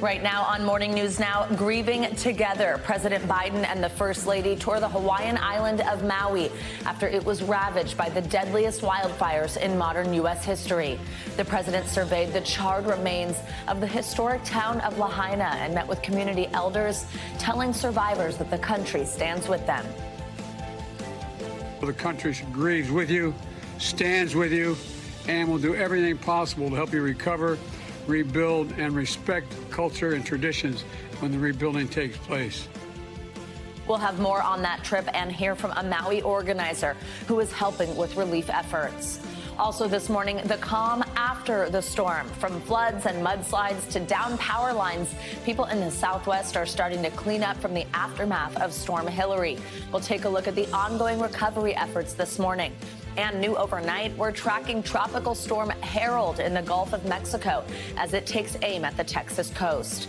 Right now on Morning News Now, grieving together. President Biden and the First Lady tour the Hawaiian island of Maui after it was ravaged by the deadliest wildfires in modern U.S. history. The president surveyed the charred remains of the historic town of Lahaina and met with community elders, telling survivors that the country stands with them. The country grieves with you, stands with you, and will do everything possible to help you recover, rebuild, and respect culture and traditions when the rebuilding takes place. We'll have more on that trip and hear from a Maui organizer who is helping with relief efforts. Also this morning, the calm after the storm. From floods and mudslides to down power lines, people in the Southwest are starting to clean up from the aftermath of Storm Hilary. We'll take a look at the ongoing recovery efforts this morning. And new overnight, we're tracking Tropical Storm Harold in the Gulf of Mexico as it takes aim at the Texas coast.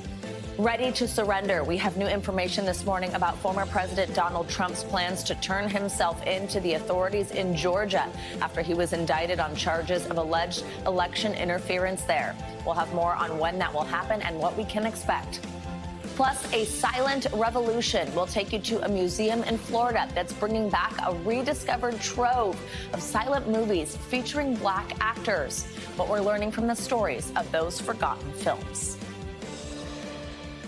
Ready to surrender. We have new information this morning about former President Donald Trump's plans to turn himself in to the authorities in Georgia after he was indicted on charges of alleged election interference there. We'll have more on when that will happen and what we can expect. Plus, a silent revolution. We'll take you to a museum in Florida that's bringing back a rediscovered trove of silent movies featuring Black actors. What we're learning from the stories of those forgotten films.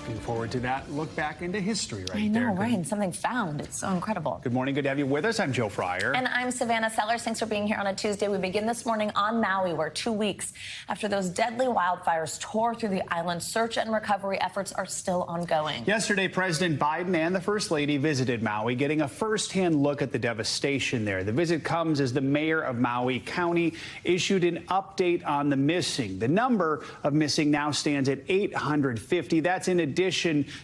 Looking forward to that look back into history right there. I know, right? And something found. It's so incredible. Good morning. Good to have you with us. I'm Joe Fryer. And I'm Savannah Sellers. Thanks for being here on a Tuesday. We begin this morning on Maui, where 2 weeks after those deadly wildfires tore through the island, search and recovery efforts are still ongoing. Yesterday, President Biden and the First Lady visited Maui, getting a firsthand look at the devastation there. The visit comes as the mayor of Maui County issued an update on the missing. The number of missing now stands at 850. That's in addition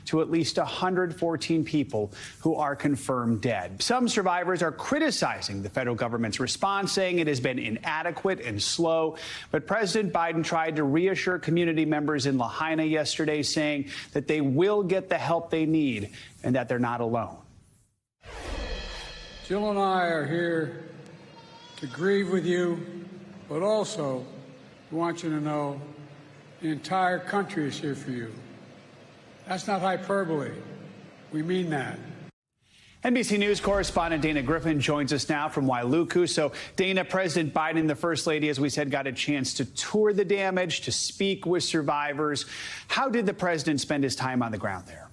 to at least 114 people who are confirmed dead. Some survivors are criticizing the federal government's response, saying it has been inadequate and slow. But President Biden tried to reassure community members in Lahaina yesterday, saying that they will get the help they need and that they're not alone. Jill and I are here to grieve with you, but also we want you to know the entire country is here for you. That's not hyperbole. We mean that. NBC News correspondent Dana Griffin joins us now from Wailuku. So, Dana, President Biden and the First Lady, as we said, got a chance to tour the damage, to speak with survivors. How did the president spend his time on the ground there?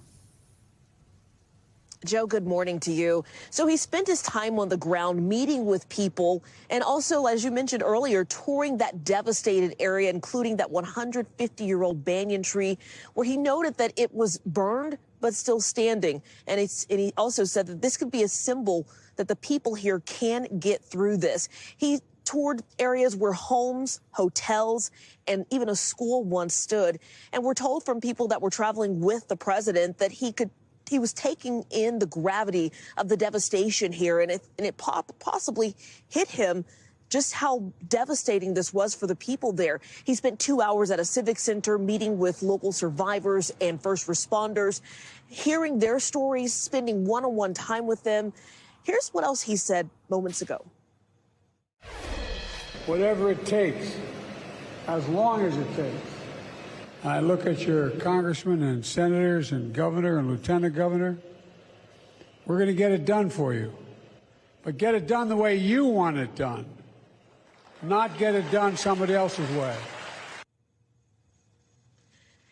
Joe, good morning to you. So he spent his time on the ground meeting with people and also, as you mentioned earlier, touring that devastated area, including that 150-year-old banyan tree, where he noted that it was burned but still standing. And he also said that this could be a symbol that the people here can get through this. He toured areas where homes, hotels, and even a school once stood. And we're told from people that were traveling with the president that he was taking in the gravity of the devastation here, and it possibly hit him just how devastating this was for the people there. He spent 2 hours at a civic center meeting with local survivors and first responders, hearing their stories, spending one-on-one time with them. Here's what else he said moments ago. Whatever it takes, as long as it takes. I look at your congressmen and senators and governor and lieutenant governor. We're going to get it done for you. But get it done the way you want it done, not get it done somebody else's way.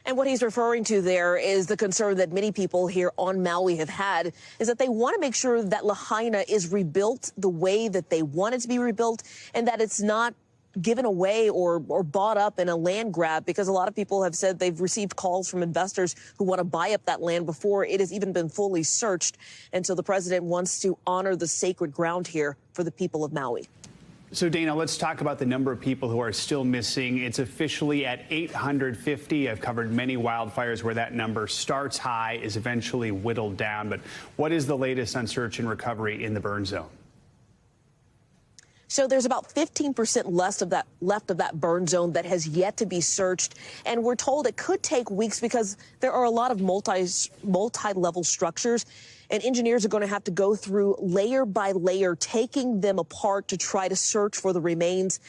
And what he's referring to there is the concern that many people here on Maui have had, is that they want to make sure that Lahaina is rebuilt the way that they want it to be rebuilt, and that it's not given away or bought up in a land grab, because a lot of people have said they've received calls from investors who want to buy up that land before it has even been fully searched. And so the president wants to honor the sacred ground here for the people of Maui. So, Dana, let's talk about the number of people who are still missing. It's officially at 850. I've covered many wildfires where that number starts high, is eventually whittled down. But what is the latest on search and recovery in the burn zone? So there's about 15% left of that burn zone that has yet to be searched. And we're told it could take weeks because there are a lot of multi-level structures. And engineers are going to have to go through layer by layer, taking them apart to try to search for the remains.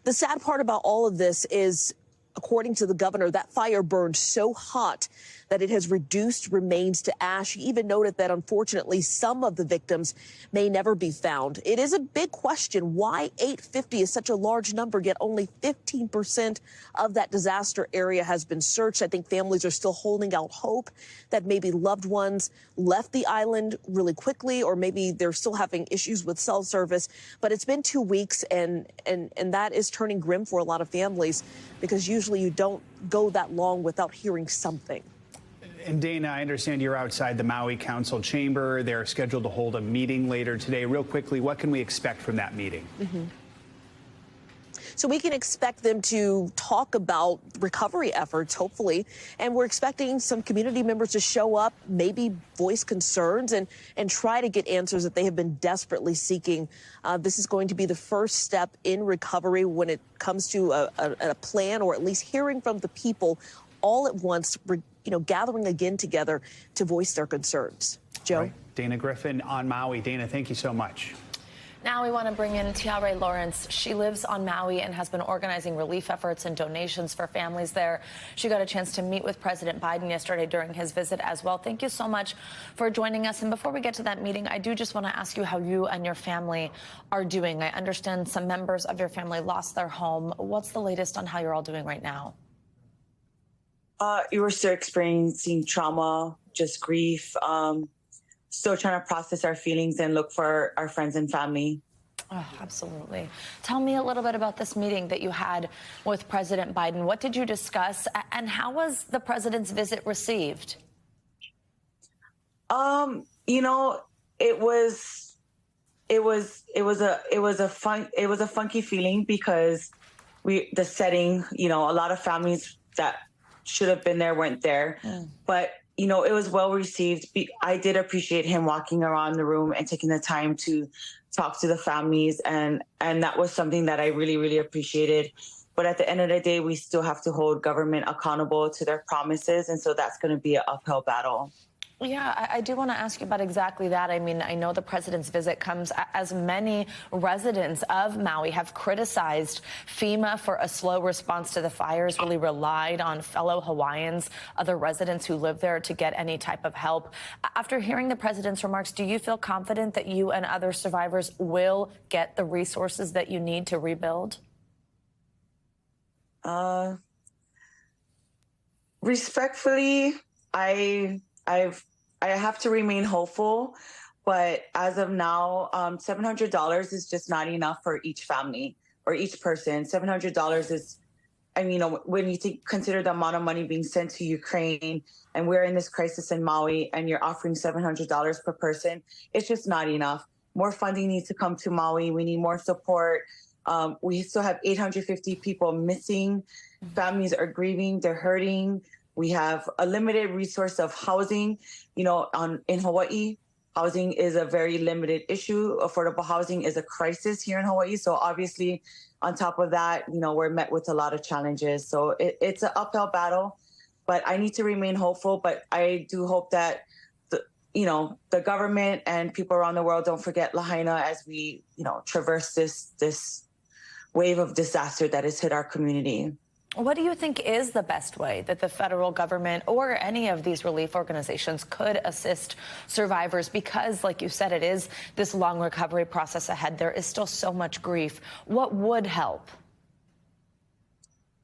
The sad part about all of this is according to the governor, that fire burned so hot that it has reduced remains to ash. He even noted that, unfortunately, some of the victims may never be found. It is a big question why 850 is such a large number, yet only 15% of that disaster area has been searched. I think families are still holding out hope that maybe loved ones left the island really quickly, or maybe they're still having issues with cell service. But it's been 2 weeks, and that is turning grim for a lot of families, because usually you don't go that long without hearing something. And Dana, I understand you're outside the Maui Council chamber. They're scheduled to hold a meeting later today. Real quickly, what can we expect from that meeting? So we can expect them to talk about recovery efforts, hopefully, and we're expecting some community members to show up, maybe voice concerns and try to get answers that they have been desperately seeking. This is going to be the first step in recovery when it comes to a plan, or at least hearing from the people all at once, gathering again together to voice their concerns. Joe? Right. Dana Griffin on Maui. Dana, thank you so much. Now we want to bring in Tiara Lawrence. She lives on Maui and has been organizing relief efforts and donations for families there. She got a chance to meet with President Biden yesterday during his visit as well. Thank you so much for joining us. And before we get to that meeting, I do just want to ask you how you and your family are doing. I understand some members of your family lost their home. What's the latest on how you're all doing right now? You were still experiencing trauma, just grief, still trying to process our feelings and look for our friends and family. Oh, absolutely. Tell me a little bit about this meeting that you had with President Biden. What did you discuss, and how was the president's visit received? It was a funky feeling, because the setting, a lot of families that should have been there weren't there. But it was well received. I did appreciate him walking around the room and taking the time to talk to the families, and that was something that I really, really appreciated. But at the end of the day, we still have to hold government accountable to their promises, and so that's going to be an uphill battle. Yeah, I do want to ask you about exactly that. I mean, I know the president's visit comes as many residents of Maui have criticized FEMA for a slow response to the fires, really relied on fellow Hawaiians, other residents who live there, to get any type of help. After hearing the president's remarks, do you feel confident that you and other survivors will get the resources that you need to rebuild? Respectfully, I have to remain hopeful, but as of now, $700 is just not enough for each family or each person. $700 is, when you consider the amount of money being sent to Ukraine, and we're in this crisis in Maui, and you're offering $700 per person, it's just not enough. More funding needs to come to Maui. We need more support. We still have 850 people missing. Families are grieving. They're hurting. We have a limited resource of housing. In Hawaii, housing is a very limited issue. Affordable housing is a crisis here in Hawaii. So obviously, on top of that, we're met with a lot of challenges. So it's an uphill battle, but I need to remain hopeful. But I do hope that the government and people around the world don't forget Lahaina as we, traverse this wave of disaster that has hit our community. What do you think is the best way that the federal government or any of these relief organizations could assist survivors? Because, like you said, it is this long recovery process ahead. There is still so much grief. What would help?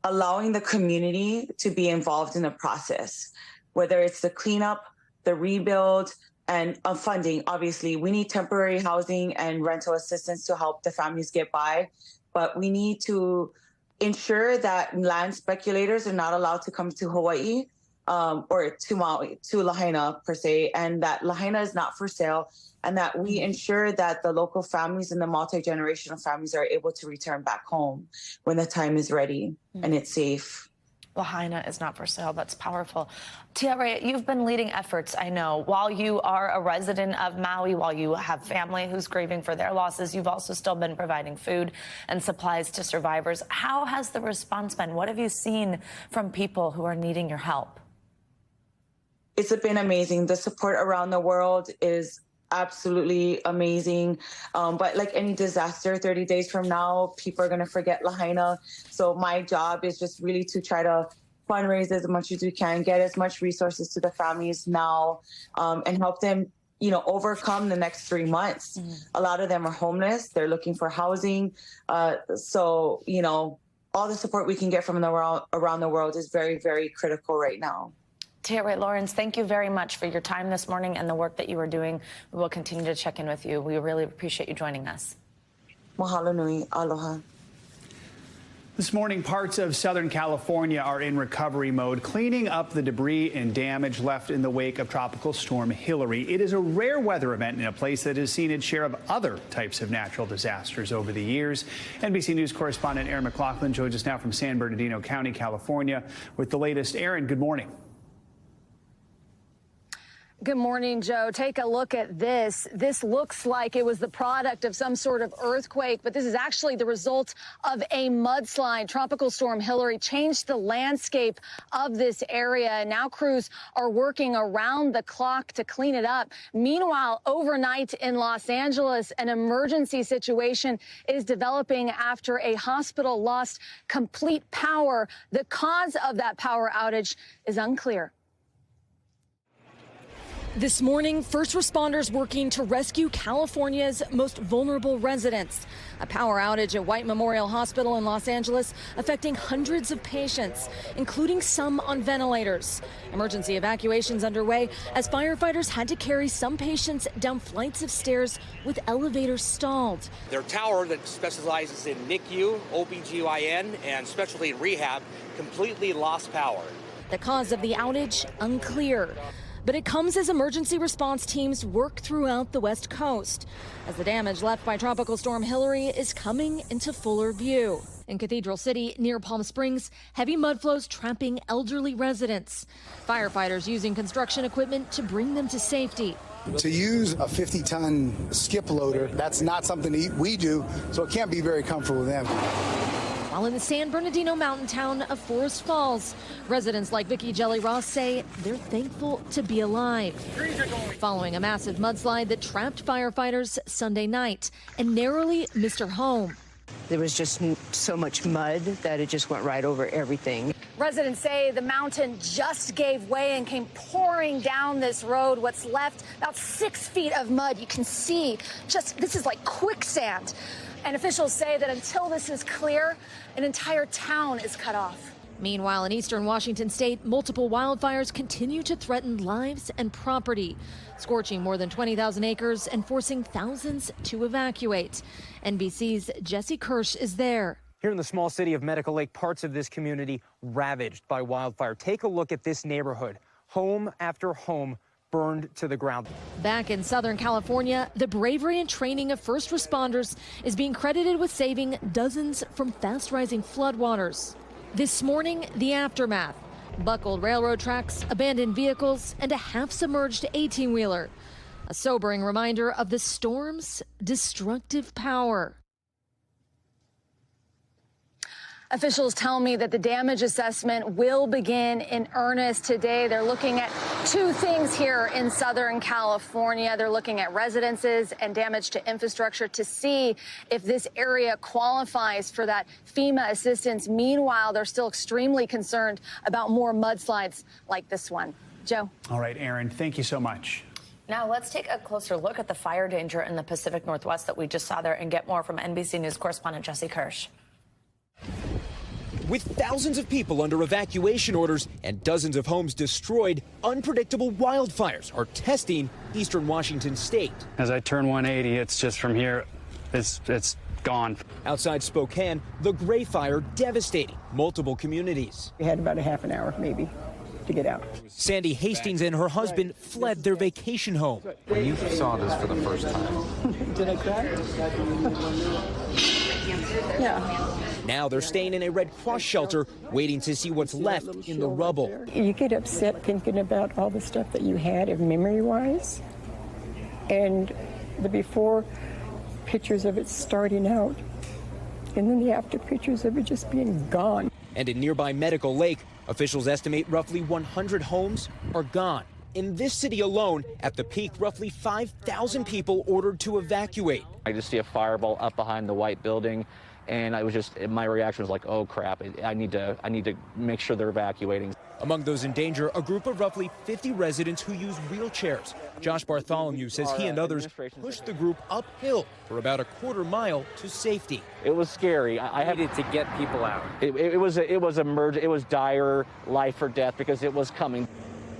Allowing the community to be involved in the process, whether it's the cleanup, the rebuild, and funding. Obviously, we need temporary housing and rental assistance to help the families get by, but we need to ensure that land speculators are not allowed to come to Hawaii or to Maui, to Lahaina per se, and that Lahaina is not for sale, and that we ensure that the local families and the multi-generational families are able to return back home when the time is ready and it's safe. Lahaina is not for sale. That's powerful. Tiara, you've been leading efforts, I know. While you are a resident of Maui, while you have family who's grieving for their losses, you've also still been providing food and supplies to survivors. How has the response been? What have you seen from people who are needing your help? It's been amazing. The support around the world is absolutely amazing. But like any disaster, 30 days from now, people are going to forget Lahaina. So my job is just really to try to fundraise as much as we can, get as much resources to the families now, and help them, overcome the next 3 months. A lot of them are homeless. They're looking for housing. So, all the support we can get from around the world is very, very critical right now. Tiara Lawrence, thank you very much for your time this morning and the work that you are doing. We will continue to check in with you. We really appreciate you joining us. Mahalo nui, aloha. This morning, parts of Southern California are in recovery mode, cleaning up the debris and damage left in the wake of Tropical Storm Hilary. It is a rare weather event in a place that has seen its share of other types of natural disasters over the years. NBC News correspondent Aaron McLaughlin joins us now from San Bernardino County, California, with the latest. Aaron, good morning. Good morning, Joe. Take a look at this. This looks like it was the product of some sort of earthquake, but this is actually the result of a mudslide. Tropical Storm Hilary changed the landscape of this area, and now crews are working around the clock to clean it up. Meanwhile, overnight in Los Angeles, an emergency situation is developing after a hospital lost complete power. The cause of that power outage is unclear. This morning, first responders working to rescue California's most vulnerable residents. A power outage at White Memorial Hospital in Los Angeles affecting hundreds of patients, including some on ventilators. Emergency evacuations underway as firefighters had to carry some patients down flights of stairs with elevators stalled. Their tower that specializes in NICU, OBGYN, and specialty rehab completely lost power. The cause of the outage unclear. But it comes as emergency response teams work throughout the West Coast as the damage left by Tropical Storm Hilary is coming into fuller view. In Cathedral City near Palm Springs, heavy mud flows trapping elderly residents. Firefighters using construction equipment to bring them to safety. To use a 50-ton skip loader, that's not something we do, so it can't be very comfortable with them. While in the San Bernardino mountain town of Forest Falls, residents like Vicki Jelly Ross say they're thankful to be alive. Following a massive mudslide that trapped firefighters Sunday night and narrowly missed her home. There was just so much mud that it just went right over everything. Residents say the mountain just gave way and came pouring down this road. What's left, about 6 feet of mud. You can see this is like quicksand. And officials say that until this is clear, an entire town is cut off. Meanwhile, in eastern Washington state, multiple wildfires continue to threaten lives and property, scorching more than 20,000 acres and forcing thousands to evacuate. NBC's Jesse Kirsch is there. Here in the small city of Medical Lake, parts of this community ravaged by wildfire. Take a look at this neighborhood. Home after home burned to the ground. Back in Southern California, the bravery and training of first responders is being credited with saving dozens from fast-rising floodwaters. This morning, the aftermath. Buckled railroad tracks, abandoned vehicles, and a half-submerged 18-wheeler. A sobering reminder of the storm's destructive power. Officials tell me that the damage assessment will begin in earnest today. They're looking at two things here in Southern California. They're looking at residences and damage to infrastructure to see if this area qualifies for that FEMA assistance. Meanwhile, they're still extremely concerned about more mudslides like this one. Joe. All right, Aaron, thank you so much. Now let's take a closer look at the fire danger in the Pacific Northwest that we just saw there and get more from NBC News correspondent Jesse Kirsch. With thousands of people under evacuation orders and dozens of homes destroyed, unpredictable wildfires are testing eastern Washington state. As I turn 180, it's just from here, it's gone. Outside Spokane, the Gray Fire devastating multiple communities. We had about a half an hour, maybe, to get out. Sandy Hastings and her husband fled their vacation home. When you saw this for the first time, did I cry? Yeah. Now they're staying in a Red Cross shelter, waiting to see what's left in the rubble. You get upset thinking about all the stuff that you had of memory-wise, and the before pictures of it starting out, and then the after pictures of it just being gone. And in nearby Medical Lake, officials estimate roughly 100 homes are gone. In this city alone, at the peak, roughly 5,000 people ordered to evacuate. I just see a fireball up behind the white building, and my reaction was like, oh crap, I need to make sure they're evacuating. Among those in danger, a group of roughly 50 residents who use wheelchairs. Josh Bartholomew says he and others pushed the group uphill for about a quarter mile to safety. It was scary. I needed to get people out. It was dire, life or death, because it was coming.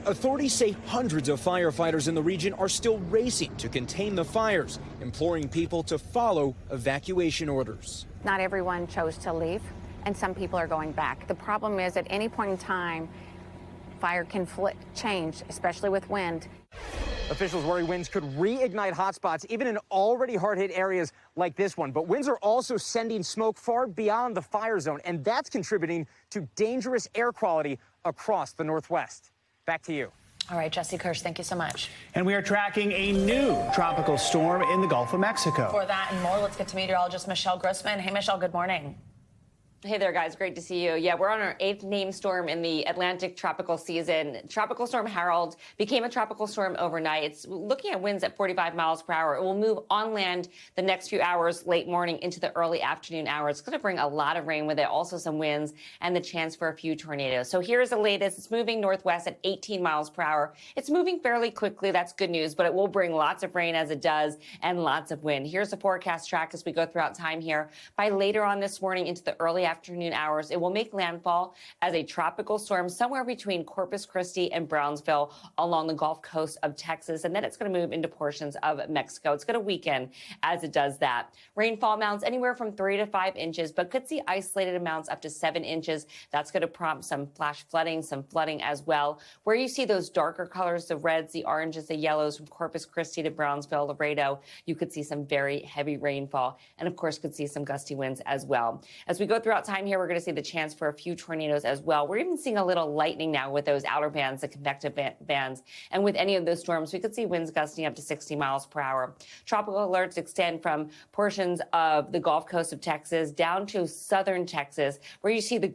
Authorities say hundreds of firefighters in the region are still racing to contain the fires, imploring people to follow evacuation orders. Not everyone chose to leave, and some people are going back. The problem is, at any point in time, fire can change, especially with wind. Officials worry winds could reignite hotspots, even in already hard-hit areas like this one. But winds are also sending smoke far beyond the fire zone, and that's contributing to dangerous air quality across the Northwest. Back to you. All right, Jesse Kirsch, thank you so much. And we are tracking a new tropical storm in the Gulf of Mexico. For that and more, let's get to meteorologist Michelle Grossman. Hey, Michelle, good morning. Hey there, guys. Great to see you. Yeah, we're on our 8th named storm in the Atlantic tropical season. Tropical Storm Harold became a tropical storm overnight. It's looking at winds at 45 miles per hour. It will move on land the next few hours, late morning into the early afternoon hours. It's going to bring a lot of rain with it, also some winds and the chance for a few tornadoes. So here's the latest. It's moving northwest at 18 miles per hour. It's moving fairly quickly. That's good news, but it will bring lots of rain as it does and lots of wind. Here's the forecast track as we go throughout time here. By later on this morning into the early afternoon hours, it will make landfall as a tropical storm somewhere between Corpus Christi and Brownsville along the Gulf Coast of Texas. And then it's going to move into portions of Mexico. It's going to weaken as it does that. Rainfall amounts anywhere from 3 to 5 inches, but could see isolated amounts up to 7 inches. That's going to prompt some flash flooding, some flooding as well. Where you see those darker colors, the reds, the oranges, the yellows from Corpus Christi to Brownsville, Laredo, you could see some very heavy rainfall and, of course, could see some gusty winds as well. As we go throughout time here, we're going to see the chance for a few tornadoes as well. We're even seeing a little lightning now with those outer bands, the convective bands. And with any of those storms, we could see winds gusting up to 60 miles per hour. Tropical alerts extend from portions of the Gulf Coast of Texas down to southern Texas, where you see the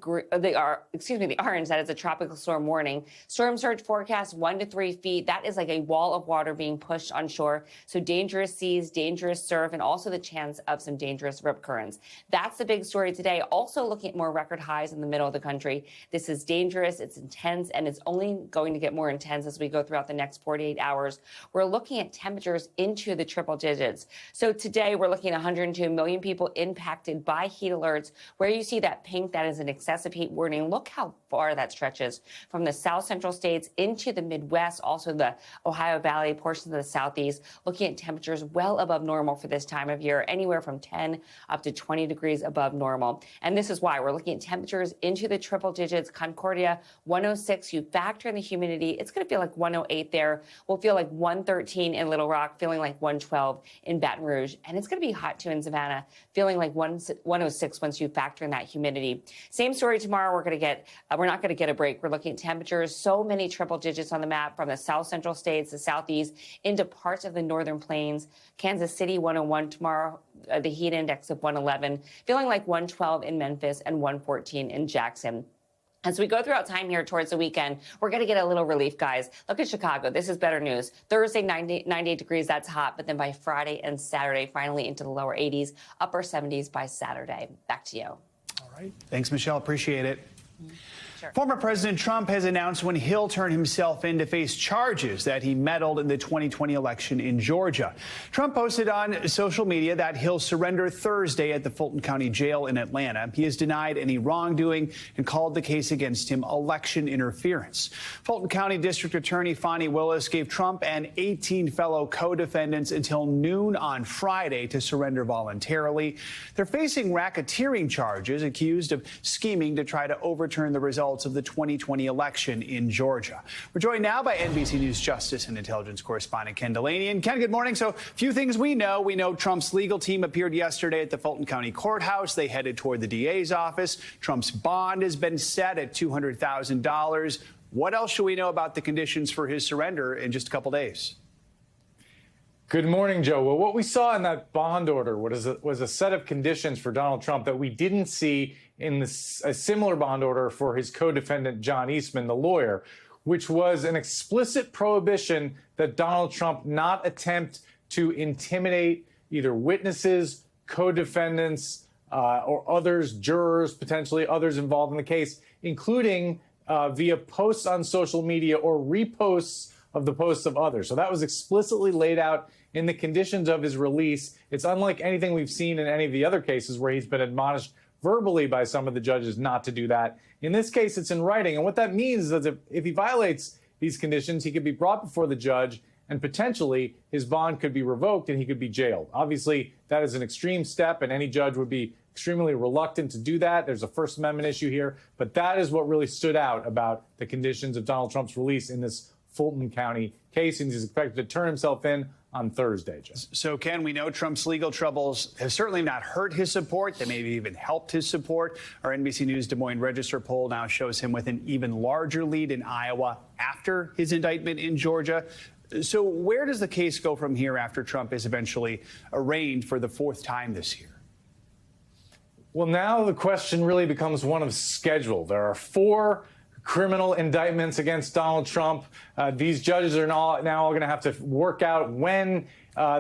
orange, that is a tropical storm warning. Storm surge forecast 1 to 3 feet. That is like a wall of water being pushed on shore. So dangerous seas, dangerous surf, and also the chance of some dangerous rip currents. That's the big story today. Also looking at more record highs in the middle of the country. This is dangerous, it's intense, and it's only going to get more intense as we go throughout the next 48 hours. We're looking at temperatures into the triple digits. So today we're looking at 102 million people impacted by heat alerts. Where you see that pink, that is an excessive heat warning. Look how far that stretches from the south central states into the Midwest, also the Ohio Valley, portions of the Southeast, looking at temperatures well above normal for this time of year, anywhere from 10 up to 20 degrees above normal. And this is why we're looking at temperatures into the triple digits. Concordia, 106. You factor in the humidity, it's going to feel like 108 there. We'll feel like 113 in Little Rock, feeling like 112 in Baton Rouge. And it's going to be hot too in Savannah, feeling like 106 once you factor in that humidity. Same story tomorrow. We're not going to get a break. We're looking at temperatures, so many triple digits on the map from the south central states, the southeast, into parts of the northern plains. Kansas City, 101 tomorrow. The heat index of 111, feeling like 112 in Memphis and 114 in Jackson. As we go throughout time here towards the weekend, we're going to get a little relief, guys. Look at Chicago. This is better news. Thursday, 98 degrees. That's hot. But then by Friday and Saturday, finally into the lower 80s, upper 70s by Saturday. Back to you. All right. Thanks, Michelle. Appreciate it. Sure. Former President Trump has announced when he'll turn himself in to face charges that he meddled in the 2020 election in Georgia. Trump posted on social media that he'll surrender Thursday at the Fulton County Jail in Atlanta. He has denied any wrongdoing and called the case against him election interference. Fulton County District Attorney Fonnie Willis gave Trump and 18 fellow co-defendants until noon on Friday to surrender voluntarily. They're facing racketeering charges, accused of scheming to try to overturn the results of the 2020 election in Georgia. We're joined now by NBC News Justice and Intelligence correspondent Ken Delaney. And Ken, good morning. So, a few things we know. We know Trump's legal team appeared yesterday at the Fulton County Courthouse. They headed toward the DA's office. Trump's bond has been set at $200,000. What else should we know about the conditions for his surrender in just a couple days? Good morning, Joe. Well, what we saw in that bond order was a set of conditions for Donald Trump that we didn't see in a similar bond order for his co-defendant, John Eastman, the lawyer. which was an explicit prohibition that Donald Trump not attempt to intimidate either witnesses, co-defendants, or others, jurors, potentially others involved in the case, including via posts on social media or reposts of the posts of others. So that was explicitly laid out in the conditions of his release. It's unlike anything we've seen in any of the other cases where he's been admonished verbally by some of the judges not to do that. In this case, it's in writing. And what that means is that if he violates these conditions, he could be brought before the judge and potentially his bond could be revoked and he could be jailed. Obviously, that is an extreme step and any judge would be extremely reluctant to do that. There's a First Amendment issue here, but that is what really stood out about the conditions of Donald Trump's release in this Fulton County case, and he's expected to turn himself in on Thursday, Joe. So, Ken, we know Trump's legal troubles have certainly not hurt his support. They maybe even helped his support. Our NBC News Des Moines Register poll now shows him with an even larger lead in Iowa after his indictment in Georgia. So where does the case go from here after Trump is eventually arraigned for the fourth time this year? Well, now the question really becomes one of schedule. There are 4 criminal indictments against Donald Trump. These judges are now all going to have to work out when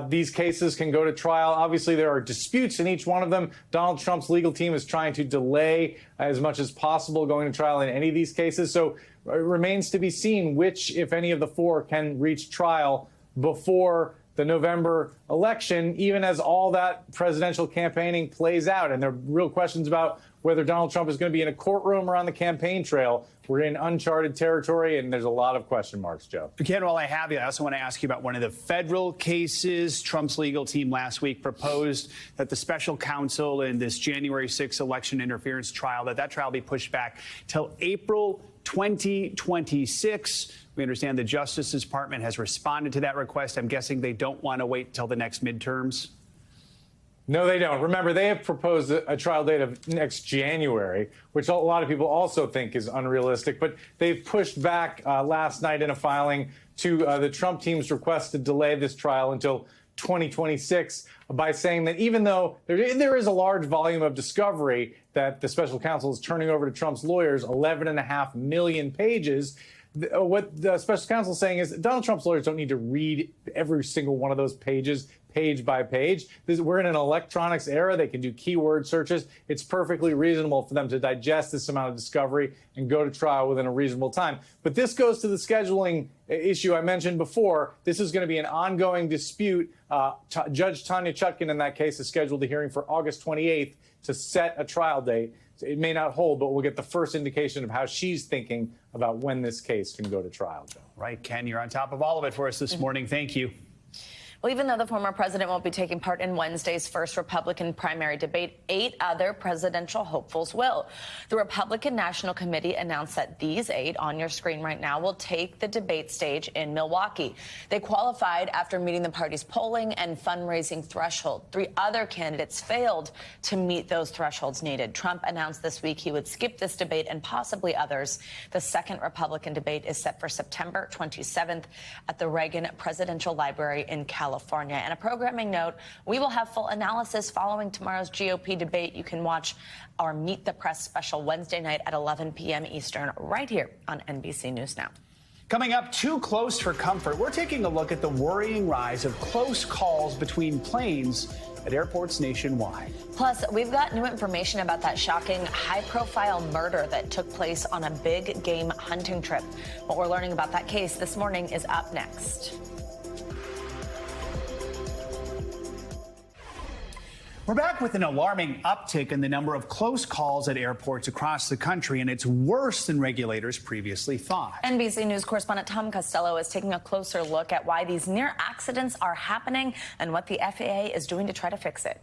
these cases can go to trial. Obviously, there are disputes in each one of them. Donald Trump's legal team is trying to delay as much as possible going to trial in any of these cases. So it remains to be seen which, if any of the 4, can reach trial before the November election, even as all that presidential campaigning plays out. And there are real questions about whether Donald Trump is going to be in a courtroom or on the campaign trail. We're in uncharted territory, and there's a lot of question marks, Joe. Ken, while I have you, I also want to ask you about one of the federal cases. Trump's legal team last week proposed that the special counsel in this January 6th election interference trial, that trial be pushed back till April 2026. We understand the Justice Department has responded to that request. I'm guessing they don't want to wait till the next midterms. No, they don't. Remember, they have proposed a trial date of next January, which a lot of people also think is unrealistic. But they've pushed back last night in a filing to the Trump team's request to delay this trial until 2026 by saying that even though there is a large volume of discovery that the special counsel is turning over to Trump's lawyers, 11.5 million pages, what the special counsel is saying is Donald Trump's lawyers don't need to read every single one of those pages, page by page. We're in an electronics era. They can do keyword searches. It's perfectly reasonable for them to digest this amount of discovery and go to trial within a reasonable time. But this goes to the scheduling issue I mentioned before. This is going to be an ongoing dispute. Judge Tanya Chutkan in that case is scheduled a hearing for August 28th to set a trial date. It may not hold, but we'll get the first indication of how she's thinking about when this case can go to trial, Joe. Right, Ken, you're on top of all of it for us this morning. Thank you. Well, even though the former president won't be taking part in Wednesday's first Republican primary debate, 8 other presidential hopefuls will. The Republican National Committee announced that these 8 on your screen right now will take the debate stage in Milwaukee. They qualified after meeting the party's polling and fundraising threshold. 3 other candidates failed to meet those thresholds needed. Trump announced this week he would skip this debate and possibly others. The second Republican debate is set for September 27th at the Reagan Presidential Library in California. And a programming note, we will have full analysis following tomorrow's GOP debate. You can watch our Meet the Press special Wednesday night at 11 p.m. Eastern right here on NBC News Now. Coming up, too close for comfort. We're taking a look at the worrying rise of close calls between planes at airports nationwide. Plus, we've got new information about that shocking high-profile murder that took place on a big game hunting trip. What we're learning about that case this morning is up next. We're back with an alarming uptick in the number of close calls at airports across the country, and it's worse than regulators previously thought. NBC News correspondent Tom Costello is taking a closer look at why these near accidents are happening and what the FAA is doing to try to fix it.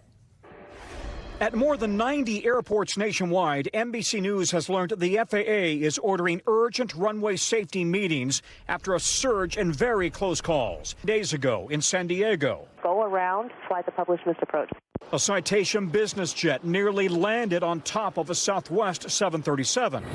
At more than 90 airports nationwide, NBC News has learned the FAA is ordering urgent runway safety meetings after a surge in very close calls. Days ago in San Diego, go around, fly the published misapproach. A Citation business jet nearly landed on top of a Southwest 737.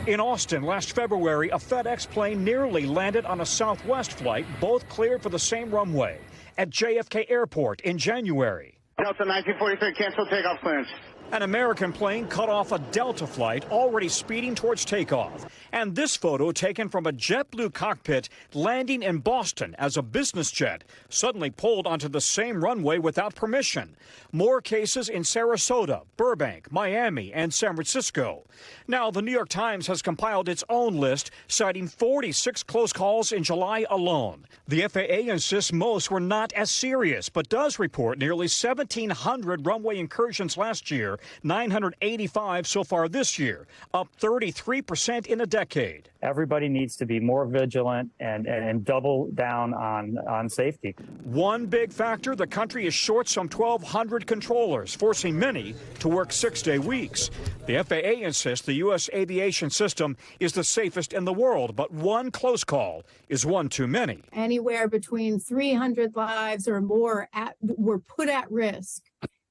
In Austin last February, a FedEx plane nearly landed on a Southwest flight, both cleared for the same runway. At JFK Airport in January, Delta 1943, cancel takeoff clearance. An American plane cut off a Delta flight already speeding towards takeoff. And this photo taken from a JetBlue cockpit landing in Boston as a business jet suddenly pulled onto the same runway without permission. More cases in Sarasota, Burbank, Miami, and San Francisco. Now, the New York Times has compiled its own list, citing 46 close calls in July alone. The FAA insists most were not as serious, but does report nearly 1,700 runway incursions last year, 985 so far this year, up 33% in a decade. Everybody needs to be more vigilant and double down on safety. One big factor, the country is short some 1,200 controllers, forcing many to work 6-day weeks. The FAA insists the U.S. aviation system is the safest in the world, but one close call is one too many. Anywhere between 300 lives or more were put at risk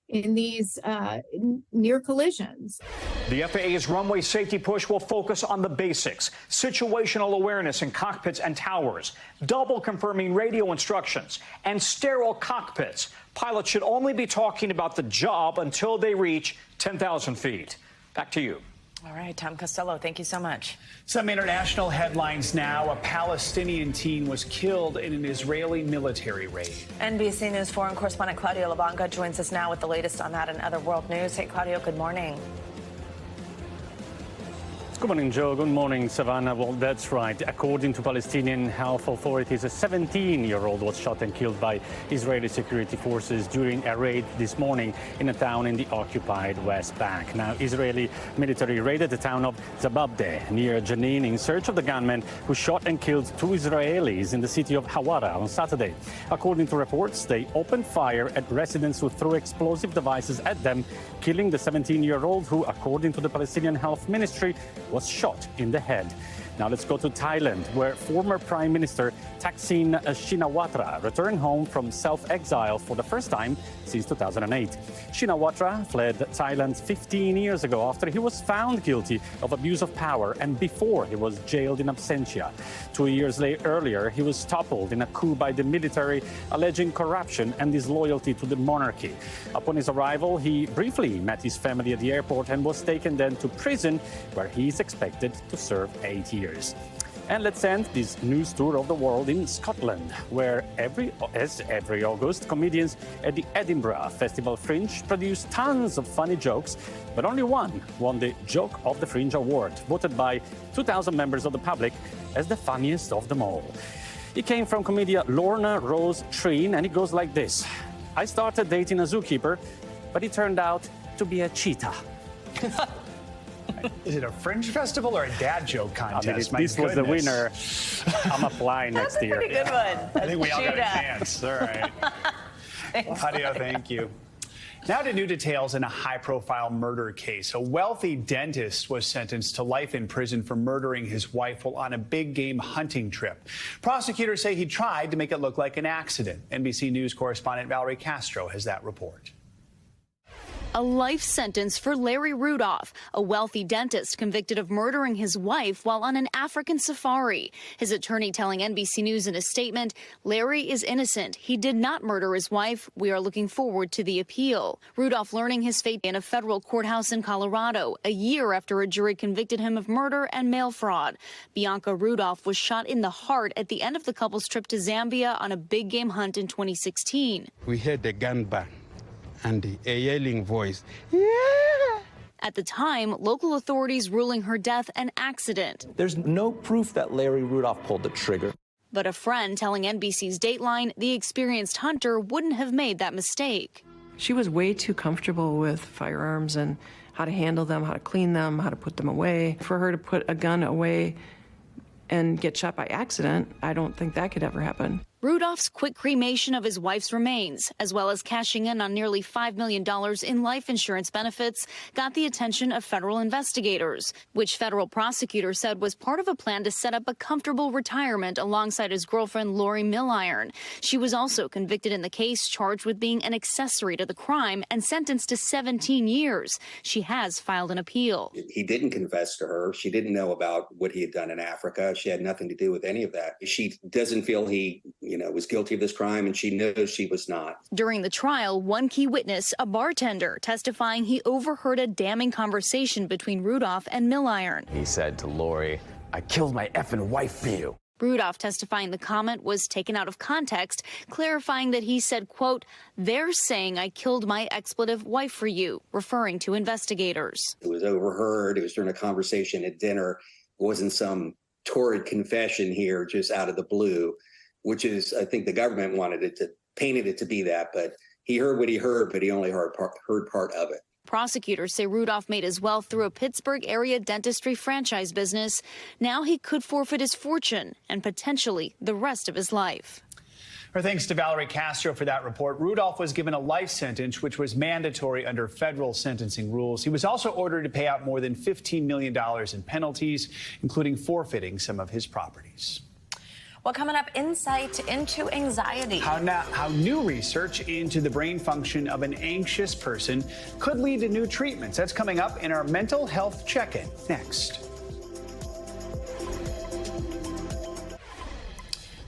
in these near collisions. The FAA's runway safety push will focus on the basics, situational awareness in cockpits and towers, double confirming radio instructions, and sterile cockpits. Pilots should only be talking about the job until they reach 10,000 feet. Back to you. All right, Tom Costello, thank you so much. Some international headlines now. A Palestinian teen was killed in an Israeli military raid. NBC News foreign correspondent Claudio Labanca joins us now with the latest on that and other world news. Hey, Claudio, good morning. Good morning, Joe. Good morning, Savannah. Well, that's right. According to Palestinian health authorities, a 17-year-old was shot and killed by Israeli security forces during a raid this morning in a town in the occupied West Bank. Now, Israeli military raided the town of Zababdeh near Jenin in search of the gunman who shot and killed 2 Israelis in the city of Hawara on Saturday. According to reports, they opened fire at residents who threw explosive devices at them, killing the 17-year-old who, according to the Palestinian Health Ministry, was shot in the head. Now let's go to Thailand, where former Prime Minister Thaksin Shinawatra returned home from self-exile for the first time since 2008. Shinawatra fled Thailand 15 years ago after he was found guilty of abuse of power and before he was jailed in absentia. 2 years earlier, he was toppled in a coup by the military, alleging corruption and disloyalty to the monarchy. Upon his arrival, he briefly met his family at the airport and was taken then to prison, where he is expected to serve 8 years. And let's end this news tour of the world in Scotland, where every August, comedians at the Edinburgh Festival Fringe produce tons of funny jokes, but only one won the Joke of the Fringe Award, voted by 2,000 members of the public as the funniest of them all. It came from comedian Lorna Rose Treen, and it goes like this. I started dating a zookeeper, but he turned out to be a cheetah. Is it a Fringe festival or a dad joke contest? I mean, this was the winner. I'm applying next year. That's a pretty good one. I think we all got a chance. All right. Claudio, thank you. Now to new details in a high-profile murder case. A wealthy dentist was sentenced to life in prison for murdering his wife while on a big-game hunting trip. Prosecutors say he tried to make it look like an accident. NBC News correspondent Valerie Castro has that report. A life sentence for Larry Rudolph, a wealthy dentist convicted of murdering his wife while on an African safari. His attorney telling NBC News in a statement, Larry is innocent. He did not murder his wife. We are looking forward to the appeal. Rudolph learning his fate in a federal courthouse in Colorado, a year after a jury convicted him of murder and mail fraud. Bianca Rudolph was shot in the heart at the end of the couple's trip to Zambia on a big game hunt in 2016. We heard the gun bang and a yelling voice. Yeah! At the time, local authorities ruling her death an accident. There's no proof that Larry Rudolph pulled the trigger. But a friend telling NBC's Dateline the experienced hunter wouldn't have made that mistake. She was way too comfortable with firearms and how to handle them, how to clean them, how to put them away. For her to put a gun away and get shot by accident, I don't think that could ever happen. Rudolph's quick cremation of his wife's remains, as well as cashing in on nearly $5 million in life insurance benefits, got the attention of federal investigators, which federal prosecutors said was part of a plan to set up a comfortable retirement alongside his girlfriend, Lori Milliron. She was also convicted in the case, charged with being an accessory to the crime and sentenced to 17 years. She has filed an appeal. He didn't confess to her. She didn't know about what he had done in Africa. She had nothing to do with any of that. She doesn't feel he was guilty of this crime, and she knows she was not. During the trial, one key witness, a bartender, testifying he overheard a damning conversation between Rudolph and Milliron. He said to Lori, "I killed my effing wife for you." Rudolph testifying the comment was taken out of context, clarifying that he said, quote, "They're saying I killed my expletive wife for you," referring to investigators. It was overheard. It was during a conversation at dinner. It wasn't some torrid confession here just out of the blue, which is, I think the government painted it to be that, but he heard what he heard, but he only heard part of it. Prosecutors say Rudolph made his wealth through a Pittsburgh area dentistry franchise business. Now he could forfeit his fortune and potentially the rest of his life. Our thanks to Valerie Castro for that report. Rudolph was given a life sentence, which was mandatory under federal sentencing rules. He was also ordered to pay out more than $15 million in penalties, including forfeiting some of his properties. Well, coming up, insight into anxiety. How new research into the brain function of an anxious person could lead to new treatments. That's coming up in our mental health check-in next.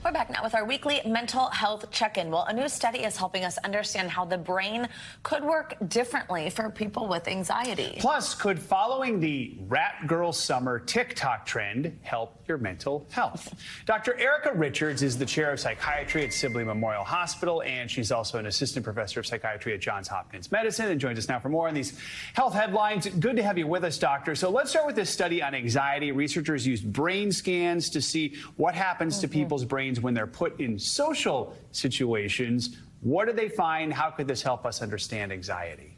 We're back now with our weekly mental health check-in. Well, a new study is helping us understand how the brain could work differently for people with anxiety. Plus, could following the Rat Girl Summer TikTok trend help your mental health? Dr. Erica Richards is the chair of psychiatry at Sibley Memorial Hospital, and she's also an assistant professor of psychiatry at Johns Hopkins Medicine, and joins us now for more on these health headlines. Good to have you with us, doctor. So let's start with this study on anxiety. Researchers used brain scans to see what happens to people's brains when they're put in social situations. What did they find? How could this help us understand anxiety?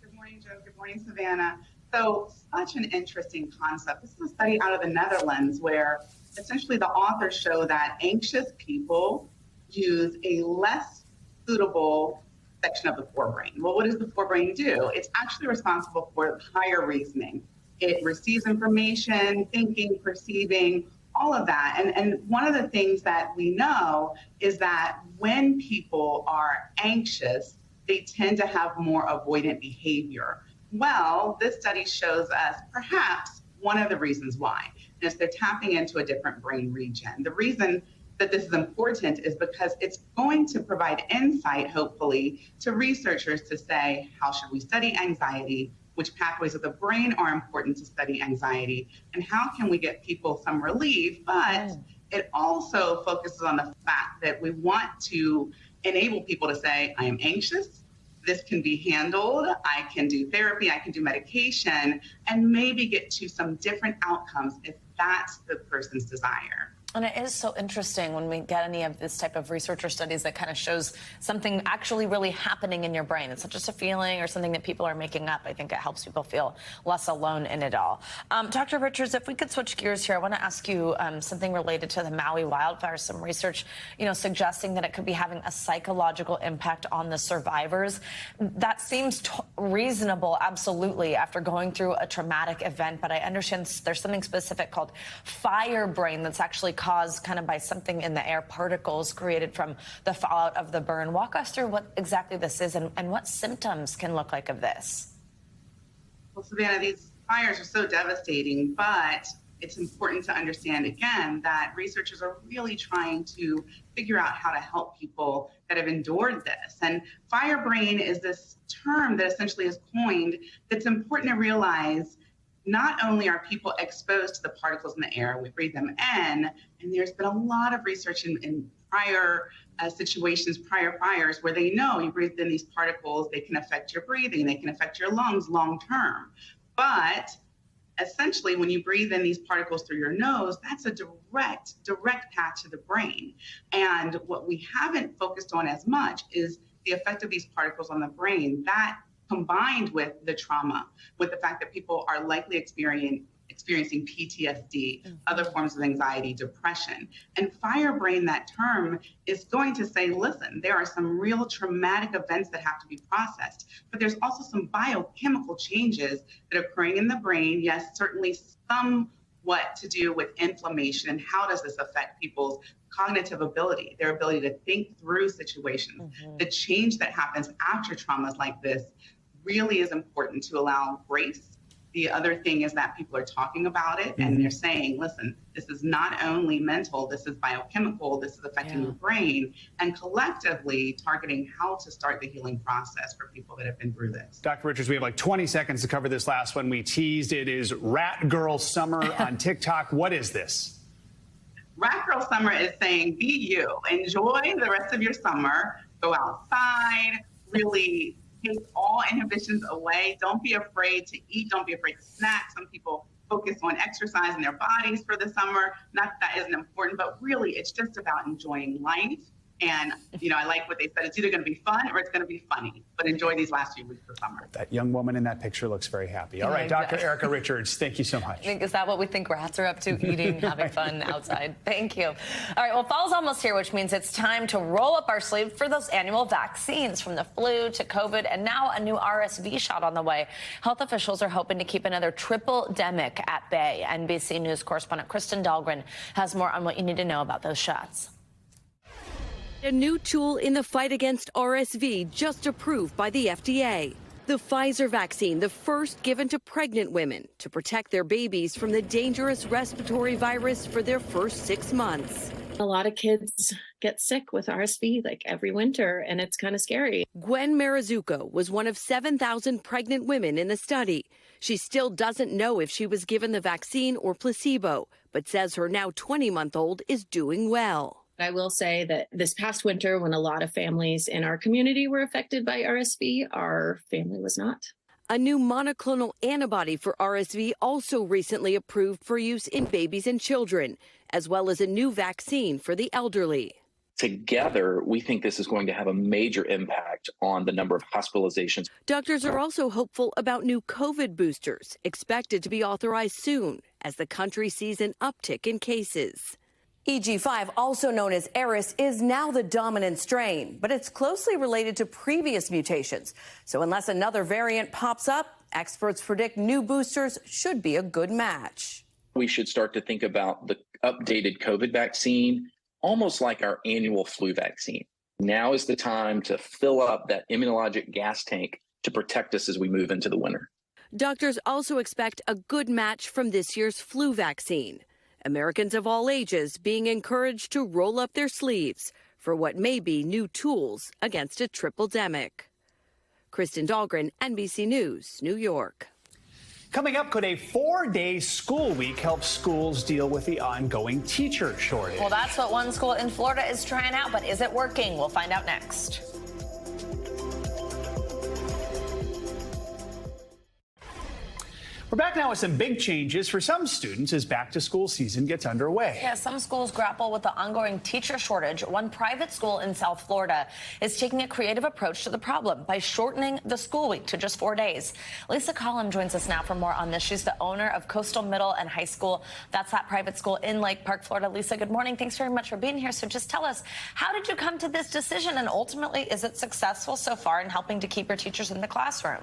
Good morning, Joe. Good morning, Savannah. So, such an interesting concept. This is a study out of the Netherlands where essentially the authors show that anxious people use a less suitable section of the forebrain. Well, what does the forebrain do? It's actually responsible for higher reasoning. It receives information, thinking, perceiving, all of that. And one of the things that we know is that when people are anxious, they tend to have more avoidant behavior. Well, this study shows us perhaps one of the reasons why, and is they're tapping into a different brain region. The reason that this is important is because it's going to provide insight, hopefully, to researchers to say, how should we study anxiety? Which pathways of the brain are important to study anxiety, and how can we get people some relief? But it also focuses on the fact that we want to enable people to say, I am anxious, this can be handled, I can do therapy, I can do medication, and maybe get to some different outcomes if that's the person's desire. And it is so interesting when we get any of this type of research or studies that kind of shows something actually really happening in your brain. It's not just a feeling or something that people are making up. I think it helps people feel less alone in it all. Dr. Richards, if we could switch gears here, I want to ask you something related to the Maui Wildfires. Some research, suggesting that it could be having a psychological impact on the survivors. That seems reasonable, absolutely, after going through a traumatic event. But I understand there's something specific called fire brain that's actually caused kind of by something in the air, particles created from the fallout of the burn. Walk us through what exactly this is and what symptoms can look like of this. Well, Savannah, these fires are so devastating, but it's important to understand, again, that researchers are really trying to figure out how to help people that have endured this. And fire brain is this term that essentially is coined that's important to realize. Not only are people exposed to the particles in the air, we breathe them in, and there's been a lot of research in prior situations, prior fires, where they know you breathe in these particles, they can affect your breathing, they can affect your lungs long term. But essentially, when you breathe in these particles through your nose, that's a direct path to the brain. And what we haven't focused on as much is the effect of these particles on the brain. That combined with the trauma, with the fact that people are likely experiencing PTSD, other forms of anxiety, depression. And fire brain, that term, is going to say, listen, there are some real traumatic events that have to be processed, but there's also some biochemical changes that are occurring in the brain. Yes, certainly somewhat to do with inflammation, and how does this affect people's cognitive ability, their ability to think through situations. The change that happens after traumas like this really is important to allow grace The other thing is that people are talking about it and they're saying, listen, this is not only mental, this is biochemical, this is affecting your brain, and collectively targeting how to start the healing process for people that have been through this. Dr. Richards, we have like 20 seconds to cover this last one we teased. It is Rat Girl Summer on TikTok. What is this? Rat Girl Summer is saying, be you. Enjoy the rest of your summer. Go outside, really take all inhibitions away. Don't be afraid to eat. Don't be afraid to snack. Some people focus on exercising their bodies for the summer. Not that isn't important, but really it's just about enjoying life. And, you know, I like what they said. It's either going to be fun or it's going to be funny, but enjoy these last few weeks of summer. That young woman in that picture looks very happy. All right, Dr. Erica Richards, thank you so much. Is that what we think rats are up to? Eating, having fun outside. Thank you. All right, well, fall's almost here, which means it's time to roll up our sleeve for those annual vaccines, from the flu to COVID, and now a new RSV shot on the way. Health officials are hoping to keep another triple-demic at bay. NBC News correspondent Kristen Dahlgren has more on what you need to know about those shots. A new tool in the fight against RSV just approved by the FDA. The Pfizer vaccine, the first given to pregnant women to protect their babies from the dangerous respiratory virus for their first 6 months. A lot of kids get sick with RSV like every winter, and it's kind of scary. Gwen Marizuko was one of 7,000 pregnant women in the study. She still doesn't know if she was given the vaccine or placebo, but says her now 20-month-old is doing well. I will say that this past winter, when a lot of families in our community were affected by RSV, our family was not. A new monoclonal antibody for RSV also recently approved for use in babies and children, as well as a new vaccine for the elderly. Together, we think this is going to have a major impact on the number of hospitalizations. Doctors are also hopeful about new COVID boosters, expected to be authorized soon as the country sees an uptick in cases. EG5, also known as Eris, is now the dominant strain, but it's closely related to previous mutations. So unless another variant pops up, experts predict new boosters should be a good match. We should start to think about the updated COVID vaccine almost like our annual flu vaccine. Now is the time to fill up that immunologic gas tank to protect us as we move into the winter. Doctors also expect a good match from this year's flu vaccine. Americans of all ages being encouraged to roll up their sleeves for what may be new tools against a triple-demic. Kristen Dahlgren, NBC News, New York. Coming up, could a 4-day school week help schools deal with the ongoing teacher shortage? Well, that's what one school in Florida is trying out, but is it working? We'll find out next. We're back now with some big changes for some students as back-to-school season gets underway. Yeah, some schools grapple with the ongoing teacher shortage. One private school in South Florida is taking a creative approach to the problem by shortening the school week to just 4 days. Lisa Collum joins us now for more on this. She's the owner of Coastal Middle and High School. That's that private school in Lake Park, Florida. Lisa, good morning. Thanks very much for being here. So just tell us, how did you come to this decision, and ultimately, is it successful so far in helping to keep your teachers in the classroom?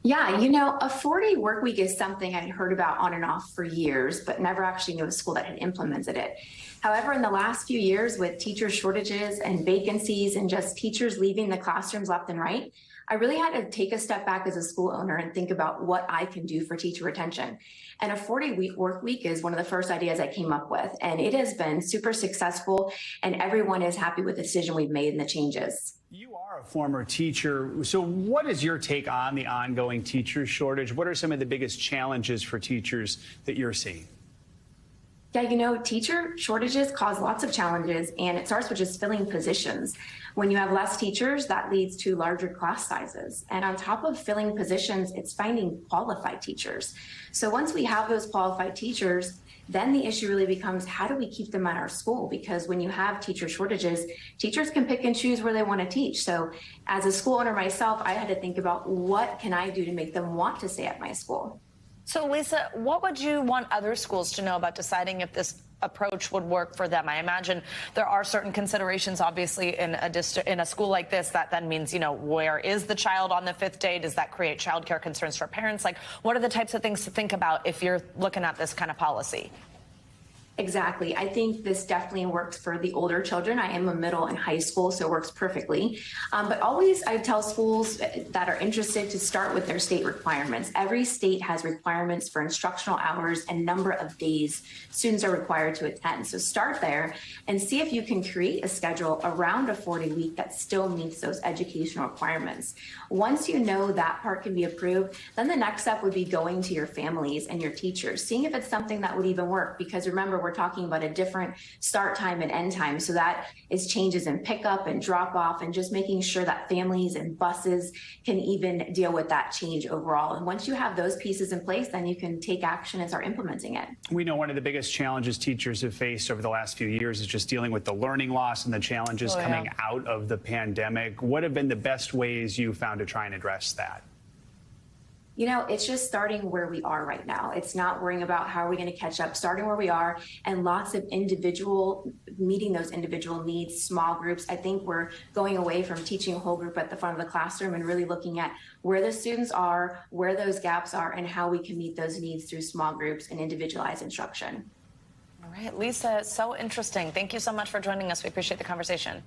Yeah, you know, a 4-day work week is something I'd heard about on and off for years, but never actually knew a school that had implemented it. However, in the last few years, with teacher shortages and vacancies and just teachers leaving the classrooms left and right, I really had to take a step back as a school owner and think about what I can do for teacher retention. And a 4-day work week is one of the first ideas I came up with, and it has been super successful, and everyone is happy with the decision we've made and the changes. You are a former teacher, so what is your take on the ongoing teacher shortage? What are some of the biggest challenges for teachers that you're seeing? Yeah, you know, teacher shortages cause lots of challenges, and it starts with just filling positions. When you have less teachers, that leads to larger class sizes. And on top of filling positions, it's finding qualified teachers. So once we have those qualified teachers, then the issue really becomes, how do we keep them at our school? Because when you have teacher shortages, teachers can pick and choose where they want to teach. So as a school owner myself, I had to think about, what can I do to make them want to stay at my school? So, Lisa, what would you want other schools to know about deciding if this approach would work for them? I imagine there are certain considerations, obviously, in a school like this. That then means, you know, where is the child on the 5th day? Does that create childcare concerns for parents? Like, what are the types of things to think about if you're looking at this kind of policy? Exactly. I think this definitely works for the older children. I am a middle and high school, so it works perfectly. But always I tell schools that are interested to start with their state requirements. Every state has requirements for instructional hours and number of days students are required to attend. So start there and see if you can create a schedule around a 40-week that still meets those educational requirements. Once you know that part can be approved, then the next step would be going to your families and your teachers, seeing if it's something that would even work. Because remember, we're talking about a different start time and end time. So that is changes in pickup and drop off and just making sure that families and buses can even deal with that change overall. And once you have those pieces in place, then you can take action and start implementing it. We know one of the biggest challenges teachers have faced over the last few years is just dealing with the learning loss and the challenges coming out of the pandemic. What have been the best ways you found to try and address that? You know, it's just starting where we are right now. It's not worrying about how are we going to catch up, starting where we are, and lots of meeting those individual needs, small groups. I think we're going away from teaching a whole group at the front of the classroom and really looking at where the students are, where those gaps are, and how we can meet those needs through small groups and individualized instruction. All right, Lisa, so interesting. Thank you so much for joining us. We appreciate the conversation.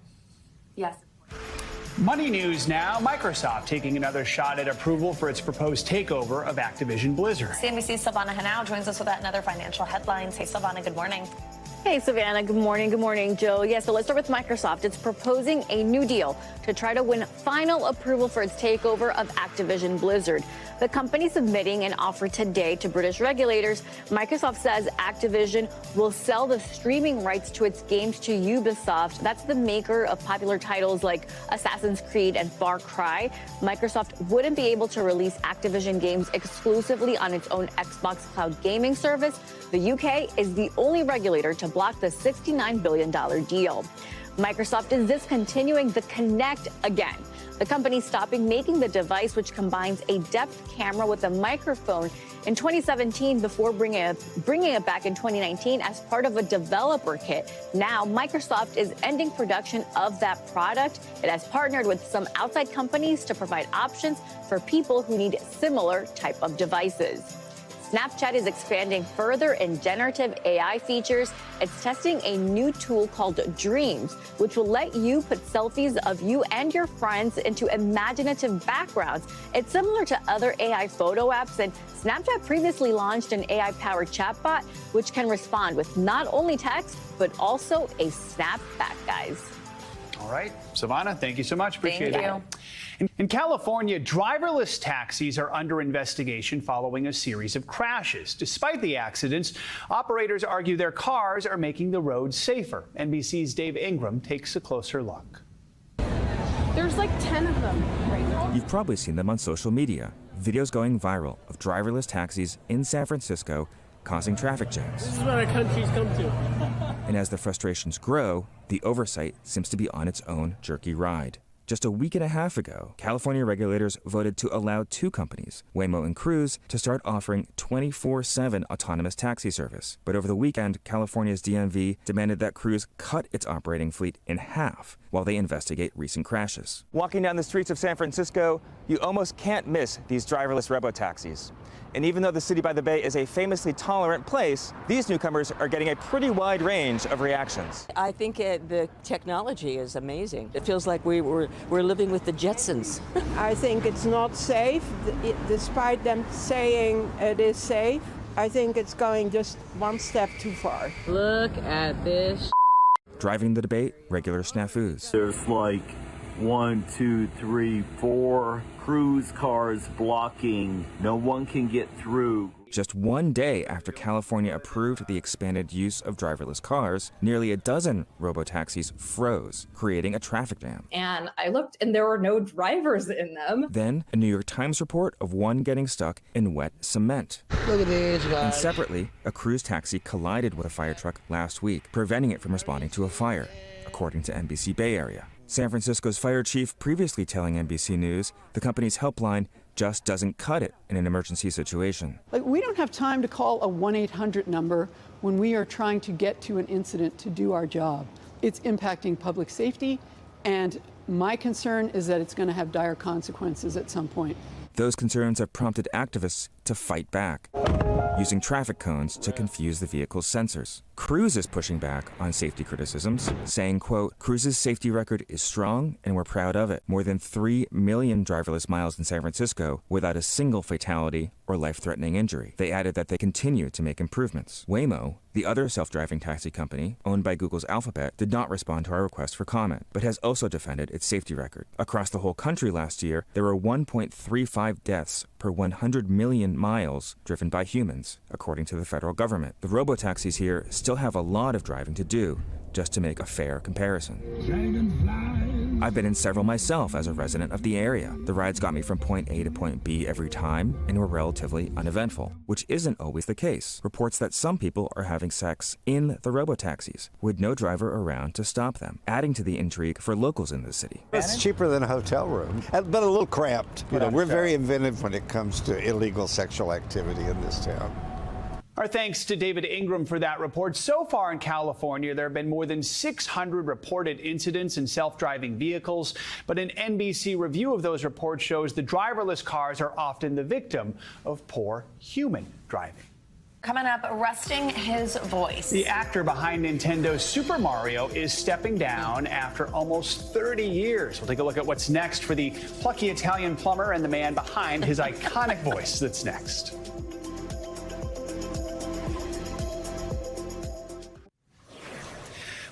Yes. Money news now. Microsoft taking another shot at approval for its proposed takeover of Activision Blizzard. CNBC's Silvana Henao joins us with that and other financial headlines. Hey, Silvana, good morning. Hey, Savannah. Good morning. Good morning, Joe. Yeah, so let's start with Microsoft. It's proposing a new deal to try to win final approval for its takeover of Activision Blizzard. The company submitting an offer today to British regulators. Microsoft says Activision will sell the streaming rights to its games to Ubisoft. That's the maker of popular titles like Assassin's Creed and Far Cry. Microsoft wouldn't be able to release Activision games exclusively on its own Xbox Cloud gaming service. The UK is the only regulator to block the $69 billion deal. Microsoft is discontinuing the Kinect again. The company stopping making the device, which combines a depth camera with a microphone, in 2017 before bringing it back in 2019 as part of a developer kit. Now, Microsoft is ending production of that product. It has partnered with some outside companies to provide options for people who need similar type of devices. Snapchat is expanding further in generative AI features. It's testing a new tool called Dreams, which will let you put selfies of you and your friends into imaginative backgrounds. It's similar to other AI photo apps, and Snapchat previously launched an AI-powered chatbot, which can respond with not only text, but also a snapback, guys. All right, Savannah, thank you so much. Appreciate it. Thank you. In California, driverless taxis are under investigation following a series of crashes. Despite the accidents, operators argue their cars are making the roads safer. NBC's Dave Ingram takes a closer look. There's like 10 of them right now. You've probably seen them on social media. Videos going viral of driverless taxis in San Francisco causing traffic jams. This is what our country's come to. And as the frustrations grow, the oversight seems to be on its own jerky ride. Just a week and a half ago, California regulators voted to allow two companies, Waymo and Cruise, to start offering 24/7 autonomous taxi service. But over the weekend, California's DMV demanded that Cruise cut its operating fleet in half while they investigate recent crashes. Walking down the streets of San Francisco, you almost can't miss these driverless robo-taxis. And even though the city by the Bay is a famously tolerant place, these newcomers are getting a pretty wide range of reactions. I think the technology is amazing. It feels like we're living with the Jetsons. I think it's not safe, despite them saying it is safe. I think it's going just one step too far. Look at this. Driving the debate, regular snafus. There's like 1, 2, 3, 4 cruise cars blocking. No one can get through. Just one day after California approved the expanded use of driverless cars, nearly a dozen robo-taxis froze, creating a traffic jam. And I looked and there were no drivers in them. Then a New York Times report of one getting stuck in wet cement. Look at these guys. And separately, a cruise taxi collided with a fire truck last week, preventing it from responding to a fire, according to NBC Bay Area. San Francisco's fire chief previously telling NBC News the company's helpline just doesn't cut it in an emergency situation. We don't have time to call a 1-800 number when we are trying to get to an incident to do our job. It's impacting public safety, and my concern is that it's going to have dire consequences at some point. Those concerns have prompted activists to fight back. using traffic cones to confuse the vehicle's sensors. Cruise is pushing back on safety criticisms, saying, quote, Cruise's safety record is strong and we're proud of it. More than 3 million driverless miles in San Francisco without a single fatality or life-threatening injury. They added that they continue to make improvements. Waymo, the other self-driving taxi company owned by Google's Alphabet, did not respond to our request for comment, but has also defended its safety record. Across the whole country last year, there were 1.35 deaths per 100 million miles driven by humans, according to the federal government. The robotaxis here still have a lot of driving to do, just to make a fair comparison. I've been in several myself as a resident of the area. The rides got me from point A to point B every time and were relatively uneventful, which isn't always the case. Reports that some people are having sex in the robotaxis with no driver around to stop them, adding to the intrigue for locals in the city. It's cheaper than a hotel room, but a little cramped. You know, we're very inventive when it comes to illegal sexual activity in this town. Our thanks to David Ingram for that report. So far in California, there have been more than 600 reported incidents in self-driving vehicles. But an NBC review of those reports shows the driverless cars are often the victim of poor human driving. Coming up, resting his voice. The actor behind Nintendo's Super Mario is stepping down after almost 30 years. We'll take a look at what's next for the plucky Italian plumber and the man behind his iconic voice. That's next.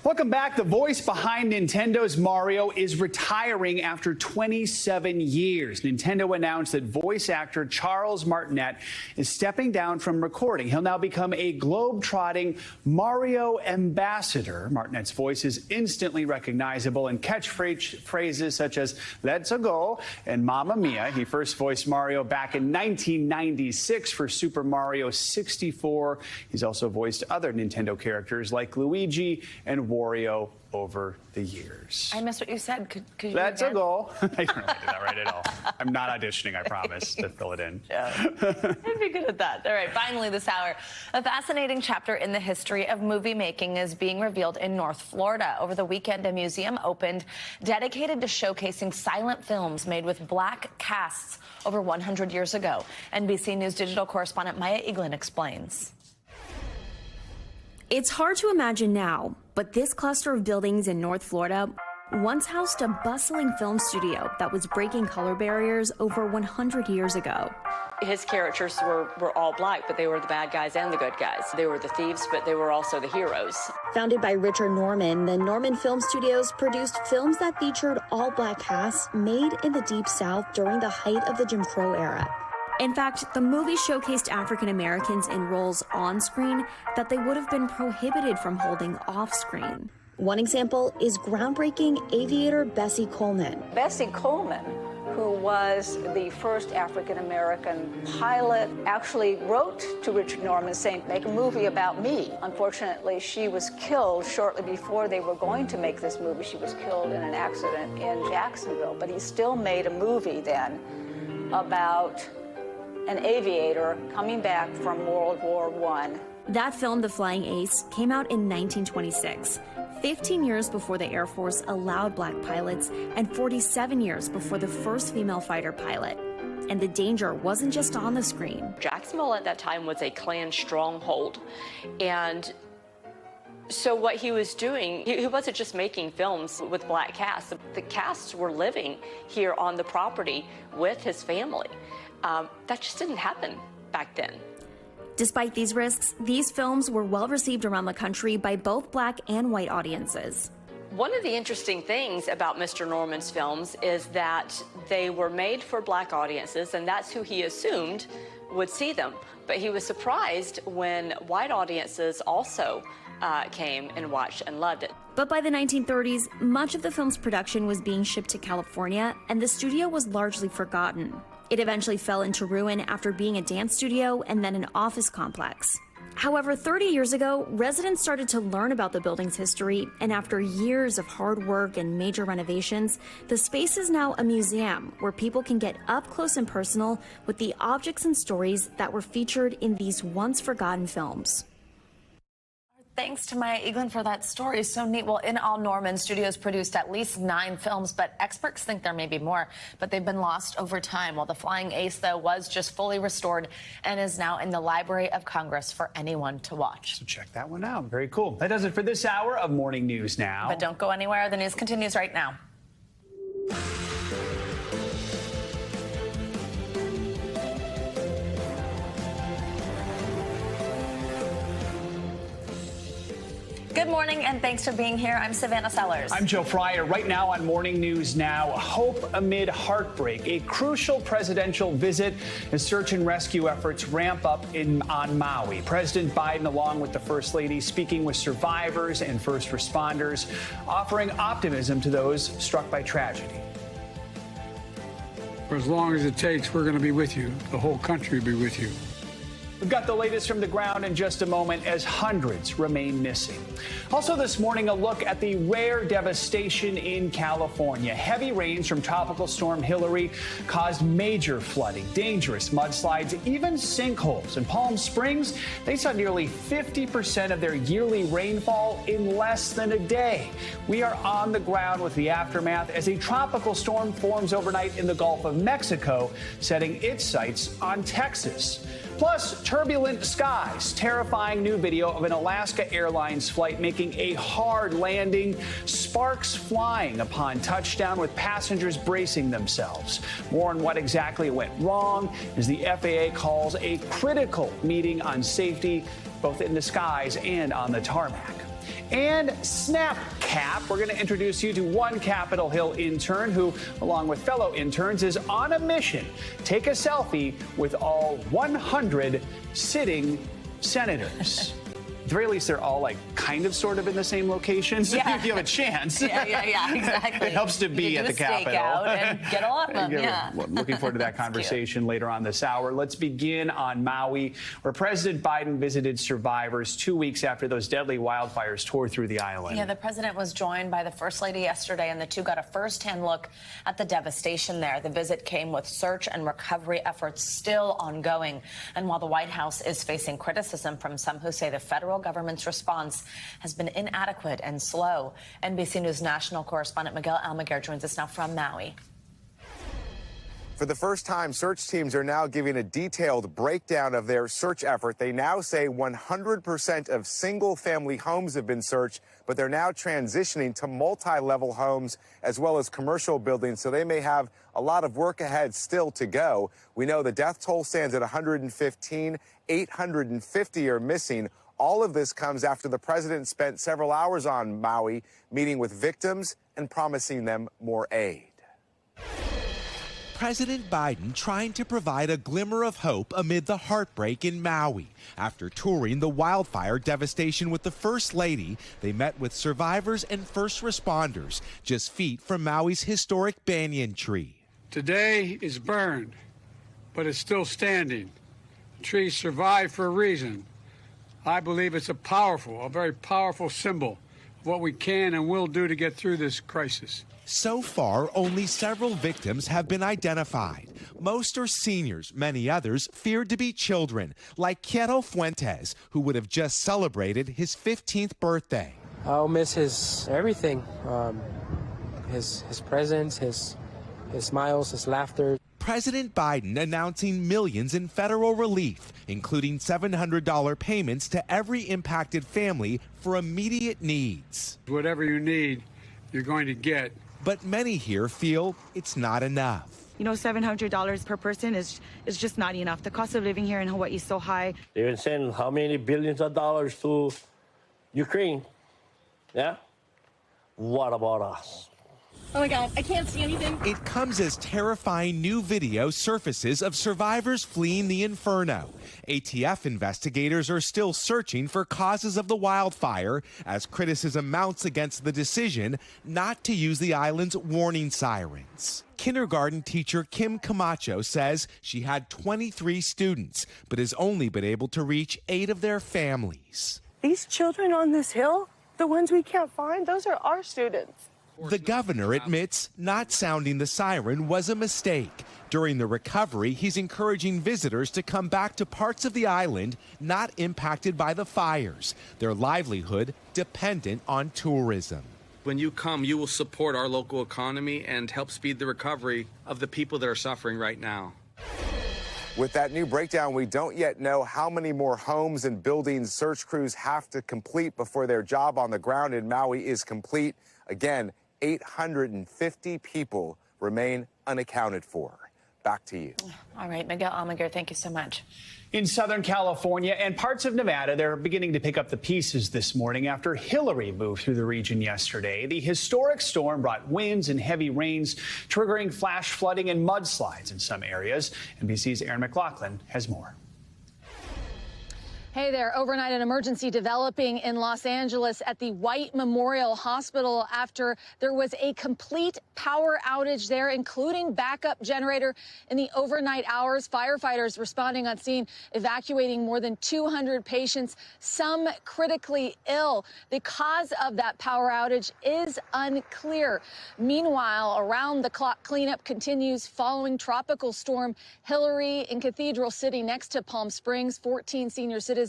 Welcome back. The voice behind Nintendo's Mario is retiring after 27 years. Nintendo announced that voice actor Charles Martinet is stepping down from recording. He'll now become a globe-trotting Mario ambassador. Martinet's voice is instantly recognizable in catchphrases such as "Let's go" and "Mamma Mia." He first voiced Mario back in 1996 for Super Mario 64. He's also voiced other Nintendo characters like Luigi and Wario over the years. I missed what you said. Could you Let's again? go. I didn't really do that right at all. I'm not auditioning, I promise, to fill it in. I'd be good at that. All right, finally this hour, a fascinating chapter in the history of movie making is being revealed in North Florida. Over the weekend, a museum opened dedicated to showcasing silent films made with black casts over 100 years ago. NBC News Digital correspondent Maya Eaglin explains. It's hard to imagine now, but this cluster of buildings in North Florida once housed a bustling film studio that was breaking color barriers over 100 years ago. His characters were all black, but they were the bad guys and the good guys. They were the thieves, but they were also the heroes. Founded by Richard Norman, the Norman Film Studios produced films that featured all black casts made in the Deep South during the height of the Jim Crow era. In fact, the movie showcased African Americans in roles on screen that they would have been prohibited from holding off screen. One example is groundbreaking aviator Bessie Coleman. Bessie Coleman, who was the first African American pilot, actually wrote to Richard Norman saying, "Make a movie about me." Unfortunately, she was killed shortly before they were going to make this movie. She was killed in an accident in Jacksonville, but he still made a movie then about an aviator coming back from World War I. That film, The Flying Ace, came out in 1926, 15 years before the Air Force allowed black pilots and 47 years before the first female fighter pilot. And the danger wasn't just on the screen. Jacksonville at that time was a Klan stronghold, and so what he was doing, he wasn't just making films with black casts. The casts were living here on the property with his family. That just didn't happen back then. Despite these risks, these films were well received around the country by both black and white audiences. One of the interesting things about Mr. Norman's films is that they were made for black audiences, and that's who he assumed would see them. But he was surprised when white audiences also came and watched and loved it. But by the 1930s, much of the film's production was being shipped to California, and the studio was largely forgotten. It eventually fell into ruin after being a dance studio and then an office complex. However, 30 years ago, residents started to learn about the building's history, and after years of hard work and major renovations, the space is now a museum where people can get up close and personal with the objects and stories that were featured in these once forgotten films. Thanks to Maya Eaglin for that story. So neat. Well, in all, Norman Studios produced at least 9 films, but experts think there may be more, but they've been lost over time. Well, the Flying Ace, though, was just fully restored and is now in the Library of Congress for anyone to watch. So check that one out. Very cool. That does it for this hour of Morning News Now. But don't go anywhere. The news continues right now. Good morning, and thanks for being here. I'm Savannah Sellers. I'm Joe Fryer. Right now on Morning News Now, hope amid heartbreak. A crucial presidential visit as search and rescue efforts ramp up on Maui. President Biden, along with the First Lady, speaking with survivors and first responders, offering optimism to those struck by tragedy. For as long as it takes, we're going to be with you. The whole country will be with you. We've got the latest from the ground in just a moment as hundreds remain missing. Also this morning, a look at the rare devastation in California. Heavy rains from Tropical Storm Hilary caused major flooding, dangerous mudslides, even sinkholes. In Palm Springs, they saw nearly 50% of their yearly rainfall in less than a day. We are on the ground with the aftermath as a tropical storm forms overnight in the Gulf of Mexico, setting its sights on Texas. Plus, turbulent skies, terrifying new video of an Alaska Airlines flight making a hard landing, sparks flying upon touchdown with passengers bracing themselves. More on what exactly went wrong as the FAA calls a critical meeting on safety, both in the skies and on the tarmac. And SnapCap, we're going to introduce you to one Capitol Hill intern who, along with fellow interns, is on a mission. Take a selfie with all 100 sitting senators. At the very least, they're all like kind of sort of in the same location. So if you have a chance. Yeah, exactly. It helps to be at the Capitol. And get a lot of them, Well, looking forward to that conversation later on this hour. Let's begin on Maui, where President Biden visited survivors 2 weeks after those deadly wildfires tore through the island. Yeah, the president was joined by the First Lady yesterday, and the two got a first-hand look at the devastation there. The visit came with search and recovery efforts still ongoing. And while the White House is facing criticism from some who say the federal government's response has been inadequate and slow, NBC News national correspondent Miguel Almaguer joins us now from Maui. For the first time, search teams are now giving a detailed breakdown of their search effort. They now say 100% of single-family homes have been searched, but they're now transitioning to multi-level homes as well as commercial buildings, so they may have a lot of work ahead still to go. We know the death toll stands at 115, 850 are missing. All of this comes after the president spent several hours on Maui meeting with victims and promising them more aid. President Biden trying to provide a glimmer of hope amid the heartbreak in Maui. After touring the wildfire devastation with the First Lady, they met with survivors and first responders just feet from Maui's historic banyan tree. Today is burned, but it's still standing. The tree survived for a reason. I believe it's a very powerful symbol of what we can and will do to get through this crisis. So far, only several victims have been identified. Most are seniors, many others feared to be children, like Quiero Fuentes, who would have just celebrated his 15th birthday. I'll miss his everything, his presence, his smiles, his laughter. President Biden announcing millions in federal relief, including $700 payments to every impacted family for immediate needs. Whatever you need, you're going to get. But many here feel it's not enough. You know, $700 per person is just not enough. The cost of living here in Hawaii is so high. They've been sending how many billions of dollars to Ukraine? Yeah? What about us? Oh my God, I can't see anything. It comes as terrifying new video surfaces of survivors fleeing the inferno. ATF investigators are still searching for causes of the wildfire as criticism mounts against the decision not to use the island's warning sirens. Kindergarten teacher Kim Camacho says she had 23 students, but has only been able to reach 8 of their families. These children on this hill, the ones we can't find, those are our students. The governor admits not sounding the siren was a mistake. During the recovery, he's encouraging visitors to come back to parts of the island not impacted by the fires, their livelihood dependent on tourism. When you come, you will support our local economy and help speed the recovery of the people that are suffering right now. With that new breakdown, we don't yet know how many more homes and buildings search crews have to complete before their job on the ground in Maui is complete. Again, 850 people remain unaccounted for. Back to you. All right, Miguel Almaguer, thank you so much. In Southern California and parts of Nevada, they're beginning to pick up the pieces this morning after Hilary moved through the region yesterday. The historic storm brought winds and heavy rains, triggering flash flooding and mudslides in some areas. NBC's McLaughlin has more. Hey there. Overnight, an emergency developing in Los Angeles at the White Memorial Hospital after there was a complete power outage there, including backup generator in the overnight hours. Firefighters responding on scene, evacuating more than 200 patients, some critically ill. The cause of that power outage is unclear. Meanwhile, around-the-clock cleanup continues following Tropical Storm Hilary in Cathedral City next to Palm Springs. 14 senior citizens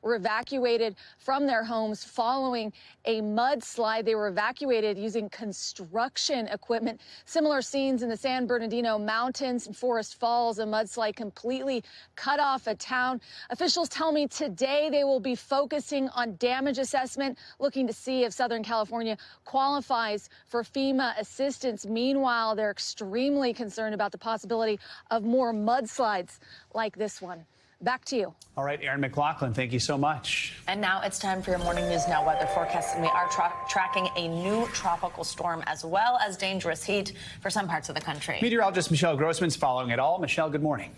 were evacuated from their homes following a mudslide. They were evacuated using construction equipment. Similar scenes in the San Bernardino Mountains and Forest Falls. A mudslide completely cut off a town. Officials tell me today they will be focusing on damage assessment, looking to see if Southern California qualifies for FEMA assistance. Meanwhile, they're extremely concerned about the possibility of more mudslides like this one. Back to you. All right, McLaughlin, thank you so much. And now it's time for your Morning News Now weather forecast. And we are tracking a new tropical storm as well as dangerous heat for some parts of the country. Meteorologist Michelle Grossman's following it all. Michelle, good morning.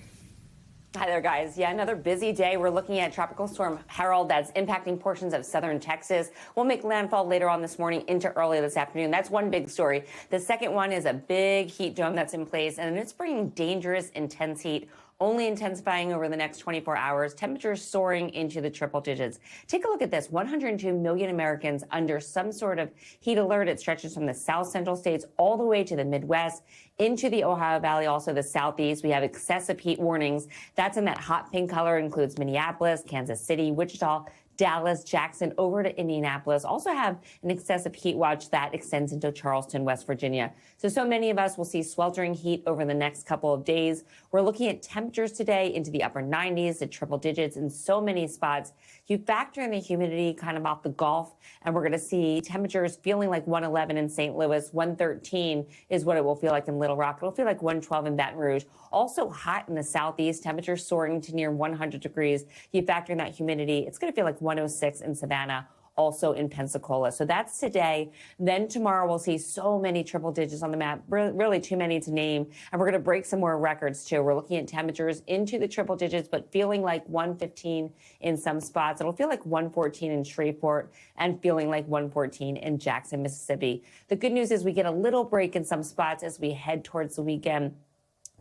Hi there, guys. Yeah, another busy day. We're looking at Tropical Storm Harold that's impacting portions of southern Texas. Will make landfall later on this morning into early this afternoon. That's one big story. The second one is a big heat dome that's in place, and it's bringing dangerous, intense heat, only intensifying over the next 24 hours. Temperatures soaring into the triple digits. Take a look at this. 102 million Americans under some sort of heat alert. It stretches from the south central states all the way to the Midwest, into the Ohio Valley, also the Southeast. We have excessive heat warnings. That's in that hot pink color, includes Minneapolis, Kansas City, Wichita, Dallas, Jackson, over to Indianapolis. Also have an excessive heat watch that extends into Charleston, West Virginia. So many of us will see sweltering heat over the next couple of days. We're looking at temperatures today into the upper 90s, the triple digits in so many spots. You factor in the humidity kind of off the Gulf, and we're going to see temperatures feeling like 111 in St. Louis. 113 is what it will feel like in Little Rock. It'll feel like 112 in Baton Rouge. Also hot in the southeast, temperatures soaring to near 100 degrees. You factor in that humidity, it's going to feel like 106 in Savannah, also in Pensacola. So that's today. Then tomorrow we'll see so many triple digits on the map, really too many to name. And we're going to break some more records too. We're looking at temperatures into the triple digits, but feeling like 115 in some spots. It'll feel like 114 in Shreveport and feeling like 114 in Jackson, Mississippi. The good news is we get a little break in some spots as we head towards the weekend.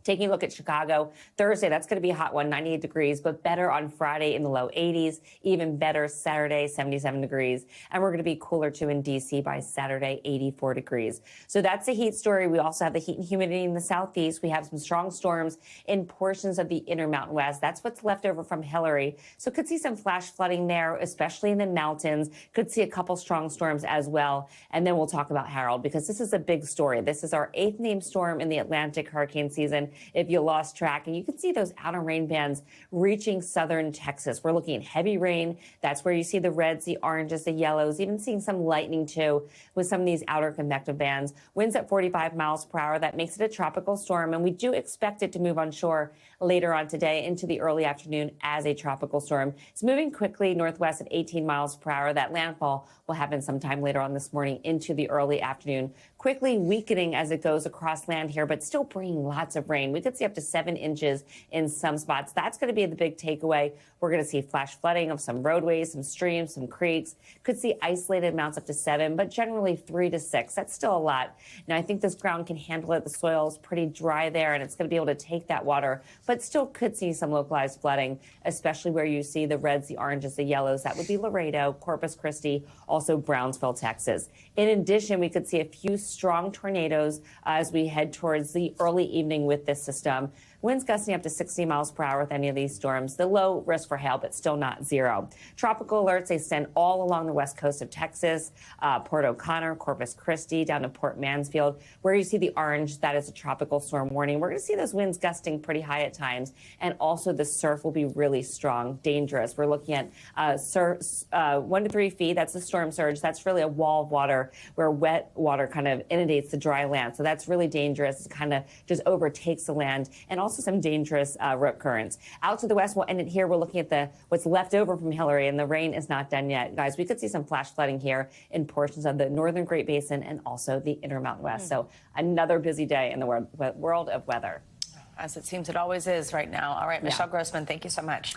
Taking a look at Chicago, Thursday, that's going to be a hot one, 98 degrees, but better on Friday in the low 80s, even better Saturday, 77 degrees. And we're going to be cooler too in D.C. by Saturday, 84 degrees. So that's the heat story. We also have the heat and humidity in the southeast. We have some strong storms in portions of the Intermountain West. That's what's left over from Hilary. So could see some flash flooding there, especially in the mountains. Could see a couple strong storms as well. And then we'll talk about Harold, because this is a big story. This is our 8th named storm in the Atlantic hurricane season, if you lost track. And you can see those outer rain bands reaching southern Texas. We're looking at heavy rain. That's where you see the reds, the oranges, the yellows, even seeing some lightning too with some of these outer convective bands. Winds at 45 miles per hour. That makes it a tropical storm. And we do expect it to move on shore later on today into the early afternoon as a tropical storm. It's moving quickly northwest at 18 miles per hour. That landfall will happen sometime later on this morning into the early afternoon. Quickly weakening as it goes across land here, but still bringing lots of rain. We could see up to 7 inches in some spots. That's going to be the big takeaway. We're going to see flash flooding of some roadways, some streams, some creeks. Could see isolated amounts up to 7, but generally 3 to 6. That's still a lot. Now, I think this ground can handle it. The soil is pretty dry there, and it's going to be able to take that water, but still could see some localized flooding, especially where you see the reds, the oranges, the yellows. That would be Laredo, Corpus Christi, also Brownsville, Texas. In addition, we could see a few strong tornadoes as we head towards the early evening with this system. Winds gusting up to 60 miles per hour with any of these storms. The low risk for hail, but still not zero. Tropical alerts, they extend all along the west coast of Texas, Port O'Connor, Corpus Christi, down to Port Mansfield. Where you see the orange, that is a tropical storm warning. We're going to see those winds gusting pretty high at times. And also the surf will be really strong, dangerous. We're looking at 1 to 3 feet. That's a storm surge. That's really a wall of water where wet water kind of inundates the dry land. So that's really dangerous. It kind of just overtakes the land. And also some dangerous rip currents. Out to the west, we'll end it here. We're looking at what's left over from Hilary, and the rain is not done yet. Guys, we could see some flash flooding here in portions of the northern Great Basin and also the Intermountain West. So another busy day in the world of weather. As it seems it always is right now. All right, Michelle Grossman, thank you so much.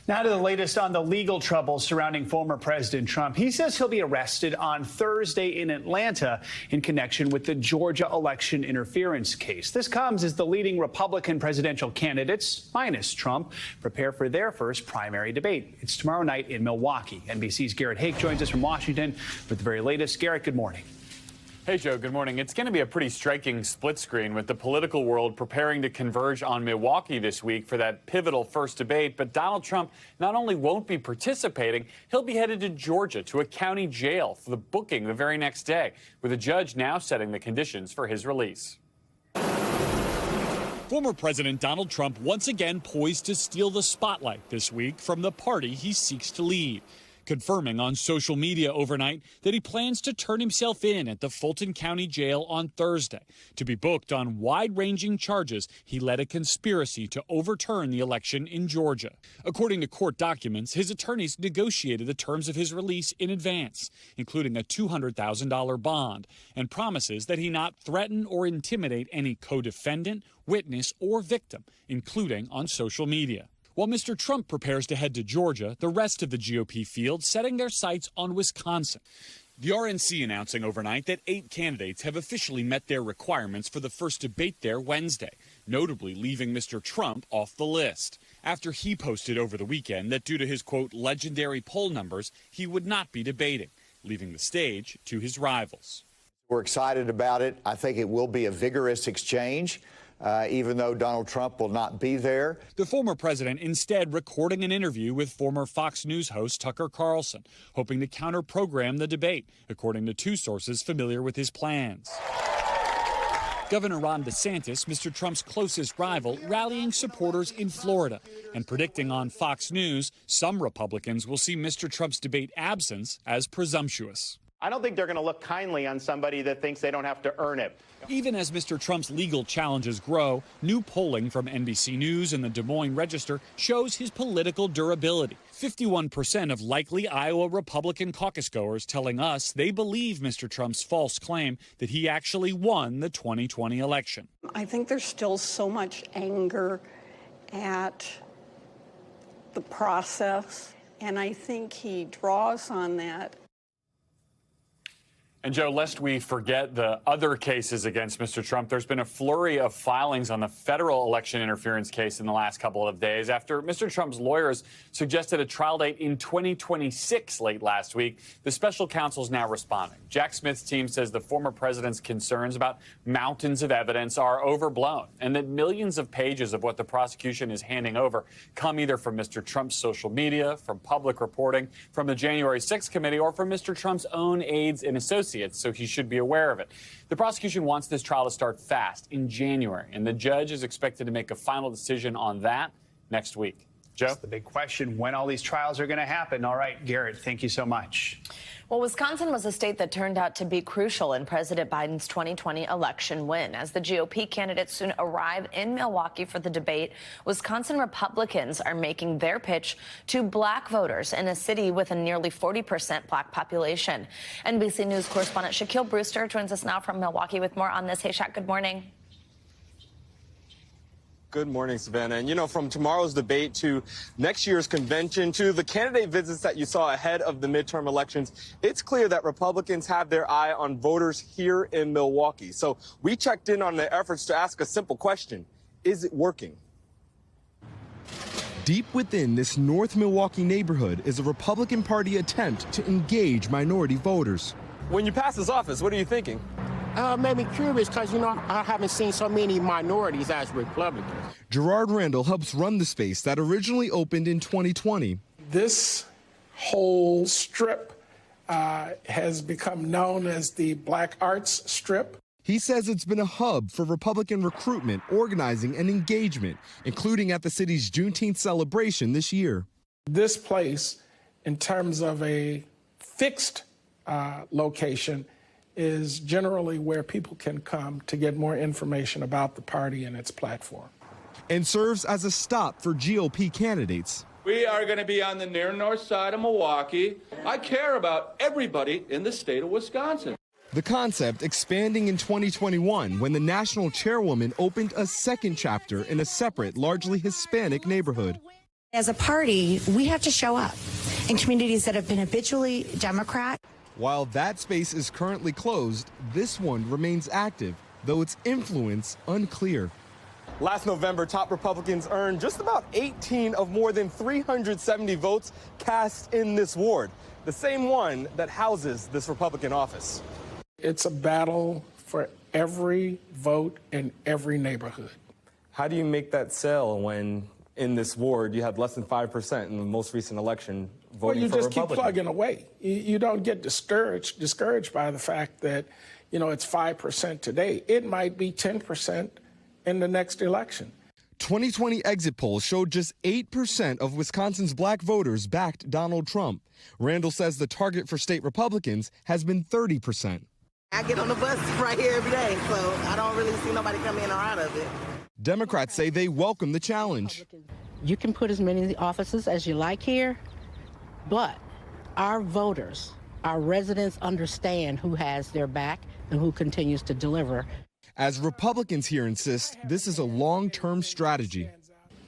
Now to the latest on the legal troubles surrounding former President Trump. He says he'll be arrested on Thursday in Atlanta in connection with the Georgia election interference case. This comes as the leading Republican presidential candidates, minus Trump, prepare for their first primary debate. It's tomorrow night in Milwaukee. NBC's Garrett Hake joins us from Washington with the very latest. Garrett, good morning. Hey, Joe, good morning. It's going to be a pretty striking split screen with the political world preparing to converge on Milwaukee this week for that pivotal first debate. But Donald Trump not only won't be participating, he'll be headed to Georgia to a county jail for the booking the very next day, with a judge now setting the conditions for his release. Former President Donald Trump once again poised to steal the spotlight this week from the party he seeks to lead, confirming on social media overnight that he plans to turn himself in at the Fulton County Jail on Thursday to be booked on wide-ranging charges he led a conspiracy to overturn the election in Georgia. According to court documents, his attorneys negotiated the terms of his release in advance, including a $200,000 bond, and promises that he not threaten or intimidate any co-defendant, witness, or victim, including on social media. While Mr. Trump prepares to head to Georgia, the rest of the GOP field setting their sights on Wisconsin. The RNC announcing overnight that 8 candidates have officially met their requirements for the first debate there Wednesday, notably leaving Mr. Trump off the list, after he posted over the weekend that due to his, quote, legendary poll numbers, he would not be debating, leaving the stage to his rivals. We're excited about it. I think it will be a vigorous exchange. Even though Donald Trump will not be there. The former president instead recording an interview with former Fox News host Tucker Carlson, hoping to counter-program the debate, according to 2 sources familiar with his plans. Governor Ron DeSantis, Mr. Trump's closest rival, rallying supporters in Florida and predicting on Fox News some Republicans will see Mr. Trump's debate absence as presumptuous. I don't think they're going to look kindly on somebody that thinks they don't have to earn it. Even as Mr. Trump's legal challenges grow, new polling from NBC News and the Des Moines Register shows his political durability. 51% of likely Iowa Republican caucus goers telling us they believe Mr. Trump's false claim that he actually won the 2020 election. I think there's still so much anger at the process, and I think he draws on that. And, Joe, lest we forget the other cases against Mr. Trump, there's been a flurry of filings on the federal election interference case in the last couple of days after Mr. Trump's lawyers suggested a trial date in 2026 late last week. The special counsel is now responding. Jack Smith's team says the former president's concerns about mountains of evidence are overblown and that millions of pages of what the prosecution is handing over come either from Mr. Trump's social media, from public reporting, from the January 6th committee, or from Mr. Trump's own aides and associates. So he should be aware of it. The prosecution wants this trial to start fast in January, and the judge is expected to make a final decision on that next week. Joe? That's the big question, when all these trials are going to happen. All right, Garrett, thank you so much. Well, Wisconsin was a state that turned out to be crucial in President Biden's 2020 election win. As the GOP candidates soon arrive in Milwaukee for the debate, Wisconsin Republicans are making their pitch to black voters in a city with a nearly 40% black population. NBC News correspondent Shaquille Brewster joins us now from Milwaukee with more on this. Hey, Shaq, good morning. Good morning, Savannah. And, you know, from tomorrow's debate to next year's convention to the candidate visits that you saw ahead of the midterm elections, it's clear that Republicans have their eye on voters here in Milwaukee. So we checked in on their efforts to ask a simple question. Is it working? Deep within this North Milwaukee neighborhood is a Republican Party attempt to engage minority voters. When you pass this office, what are you thinking? made me curious because, I haven't seen so many minorities as Republicans. Gerard Randall helps run the space that originally opened in 2020. This whole strip has become known as the Black Arts Strip. He says it's been a hub for Republican recruitment, organizing, and engagement, including at the city's Juneteenth celebration this year. This place, in terms of a fixed location, is generally where people can come to get more information about the party and its platform. And serves as a stop for GOP candidates. We are going to be on the near north side of Milwaukee. I care about everybody in the state of Wisconsin. The concept expanding in 2021 when the national chairwoman opened a second chapter in a separate, largely Hispanic neighborhood. As a party, we have to show up in communities that have been habitually Democrat. While that space is currently closed, this one remains active, though its influence unclear. Last November, top Republicans earned just about 18 of more than 370 votes cast in this ward, the same one that houses this Republican office. It's a battle for every vote in every neighborhood. How do you make that sell when in this ward you had less than 5% in the most recent election voting for Republican? Well, you just keep plugging away. You don't get discouraged by the fact that, it's 5% today. It might be 10% in the next election. 2020 exit polls showed just 8% of Wisconsin's black voters backed Donald Trump. Randall says the target for state Republicans has been 30%. I get on the bus right here every day, so I don't really see nobody come in or out of it. Democrats say they welcome the challenge. You can put as many offices as you like here, but our voters, our residents understand who has their back and who continues to deliver. As Republicans here insist, this is a long-term strategy.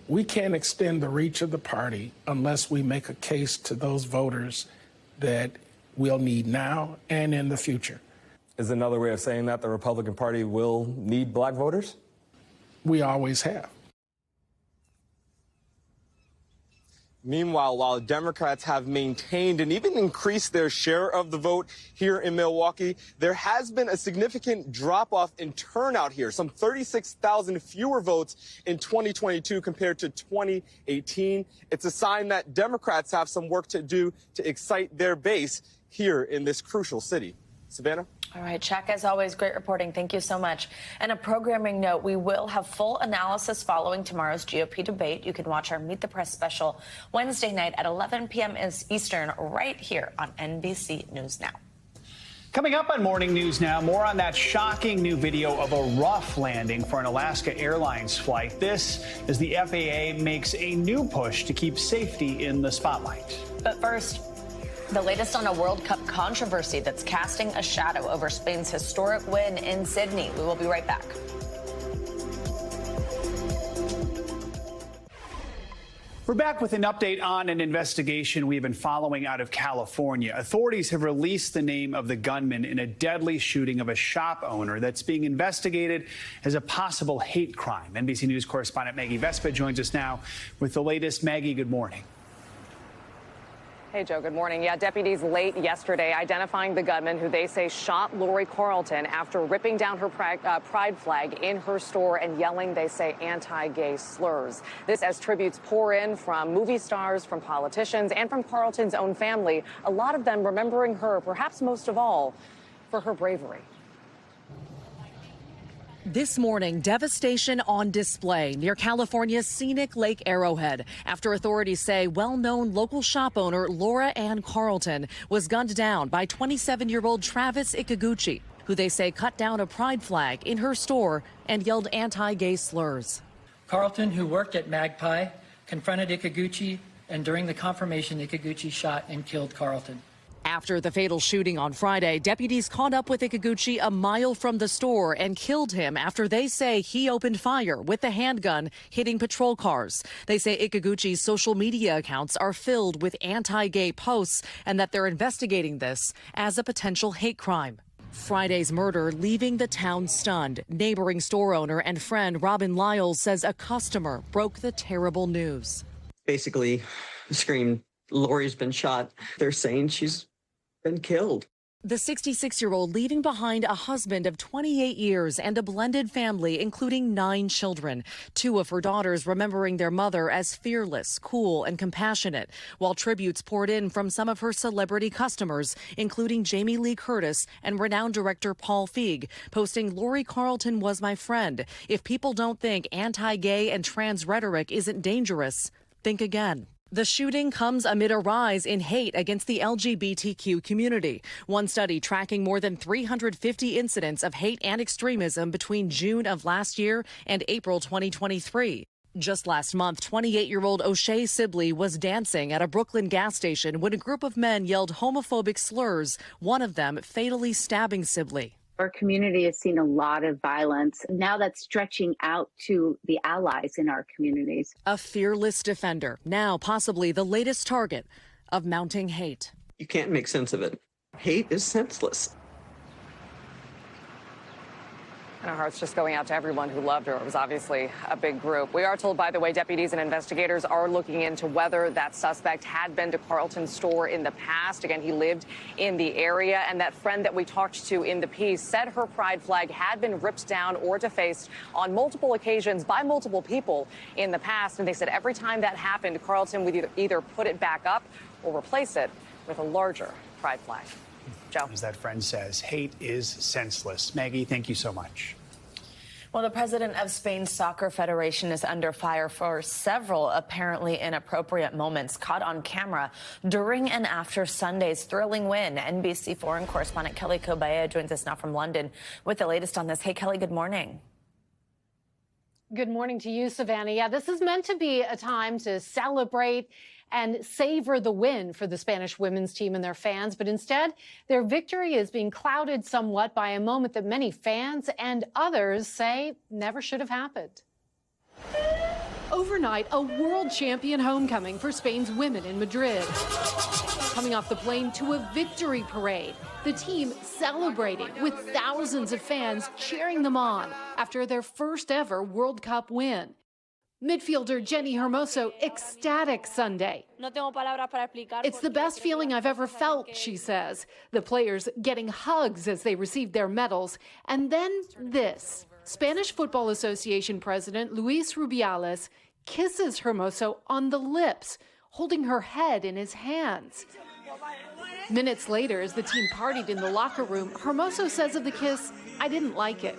We can't extend the reach of the party unless we make a case to those voters that we'll need now and in the future. Is another way of saying that the Republican Party will need black voters? We always have. Meanwhile, while Democrats have maintained and even increased their share of the vote here in Milwaukee, there has been a significant drop-off in turnout here, some 36,000 fewer votes in 2022 compared to 2018. It's a sign that Democrats have some work to do to excite their base here in this crucial city. Savannah? All right, Chuck, as always, great reporting. Thank you so much. And a programming note, we will have full analysis following tomorrow's GOP debate. You can watch our Meet the Press special Wednesday night at 11 p.m. Eastern right here on NBC News Now. Coming up on Morning News Now, more on that shocking new video of a rough landing for an Alaska Airlines flight. This as the FAA makes a new push to keep safety in the spotlight. But first, the latest on a World Cup controversy that's casting a shadow over Spain's historic win in Sydney. We will be right back. We're back with an update on an investigation we've been following out of California. Authorities have released the name of the gunman in a deadly shooting of a shop owner that's being investigated as a possible hate crime. NBC News correspondent Maggie Vespa joins us now with the latest. Maggie, good morning. Hey, Joe, good morning. Yeah, deputies late yesterday identifying the gunman who they say shot Lori Carlton after ripping down her pride flag in her store and yelling, they say, anti-gay slurs. This as tributes pour in from movie stars, from politicians, and from Carlton's own family, a lot of them remembering her, perhaps most of all, for her bravery. This morning, devastation on display near California's scenic Lake Arrowhead after authorities say well-known local shop owner Laura Ann Carlton was gunned down by 27-year-old Travis Ikaguchi, who they say cut down a pride flag in her store and yelled anti-gay slurs. Carlton, who worked at Magpie, confronted Ikaguchi, and during the confrontation, Ikaguchi shot and killed Carlton. After the fatal shooting on Friday, deputies caught up with Ikaguchi a mile from the store and killed him after they say he opened fire with the handgun, hitting patrol cars. They say Ikaguchi's social media accounts are filled with anti-gay posts and that they're investigating this as a potential hate crime. Friday's murder leaving the town stunned. Neighboring store owner and friend Robin Lyles says a customer broke the terrible news. Basically screamed, Lori's been shot. They're saying she's been killed. The 66-year-old leaving behind a husband of 28 years and a blended family, including 9 children. 2 of her daughters remembering their mother as fearless, cool, and compassionate, while tributes poured in from some of her celebrity customers, including Jamie Lee Curtis and renowned director Paul Feig, posting, "Lori Carlton was my friend. If people don't think anti-gay and trans rhetoric isn't dangerous, think again." The shooting comes amid a rise in hate against the LGBTQ community. One study tracking more than 350 incidents of hate and extremism between June of last year and April 2023. Just last month, 28-year-old O'Shea Sibley was dancing at a Brooklyn gas station when a group of men yelled homophobic slurs, one of them fatally stabbing Sibley. Our community has seen a lot of violence. Now that's stretching out to the allies in our communities. A fearless defender, now possibly the latest target of mounting hate. You can't make sense of it. Hate is senseless. And our hearts just going out to everyone who loved her. It was obviously a big group. We are told, by the way, deputies and investigators are looking into whether that suspect had been to Carlton's store in the past. Again, he lived in the area, and that friend that we talked to in the piece said her pride flag had been ripped down or defaced on multiple occasions by multiple people in the past. And they said every time that happened, Carlton would either put it back up or replace it with a larger pride flag. Joe. As that friend says, hate is senseless. Maggie, thank you so much. Well, the president of Spain's Soccer Federation is under fire for several apparently inappropriate moments caught on camera during and after Sunday's thrilling win. NBC foreign correspondent Kelly Kobaya joins us now from London with the latest on this. Hey, Kelly, good morning. Good morning to you, Savannah. Yeah, this is meant to be a time to celebrate and savor the win for the Spanish women's team and their fans. But instead, their victory is being clouded somewhat by a moment that many fans and others say never should have happened. Overnight, a world champion homecoming for Spain's women in Madrid. Coming off the plane to a victory parade, the team celebrating with thousands of fans cheering them on after their first ever World Cup win. Midfielder Jenny Hermoso ecstatic Sunday. It's the best feeling I've ever felt, she says. The players getting hugs as they received their medals. And then this. Spanish Football Association President Luis Rubiales kisses Hermoso on the lips, holding her head in his hands. Minutes later, as the team partied in the locker room, Hermoso says of the kiss, "I didn't like it."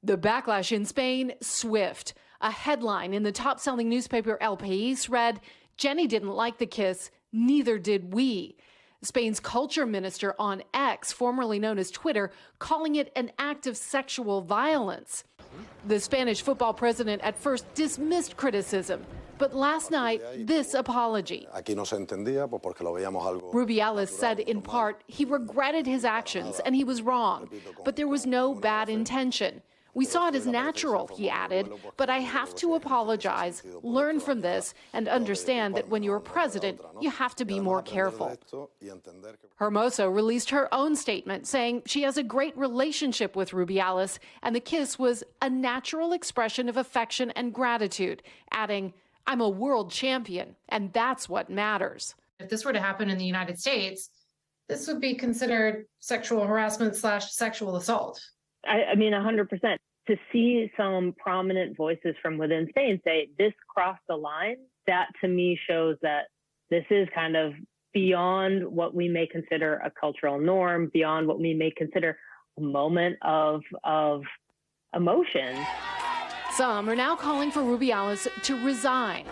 The backlash in Spain, swift. A headline in the top-selling newspaper El País read, "Jenny didn't like the kiss, neither did we." Spain's culture minister on X, formerly known as Twitter, calling it an act of sexual violence. The Spanish football president at first dismissed criticism, but last night, this apology. Rubiales said in part he regretted his actions and he was wrong, but there was no bad intention. We saw it as natural, he added, but I have to apologize, learn from this, and understand that when you're president, you have to be more careful. Hermoso released her own statement saying she has a great relationship with Rubiales, and the kiss was a natural expression of affection and gratitude, adding, "I'm a world champion, and that's what matters." If this were to happen in the United States, this would be considered sexual harassment / sexual assault. I mean, 100%. To see some prominent voices from within Spain say this crossed the line, that to me shows that this is kind of beyond what we may consider a cultural norm, beyond what we may consider a moment of emotion. Some are now calling for Rubiales to resign.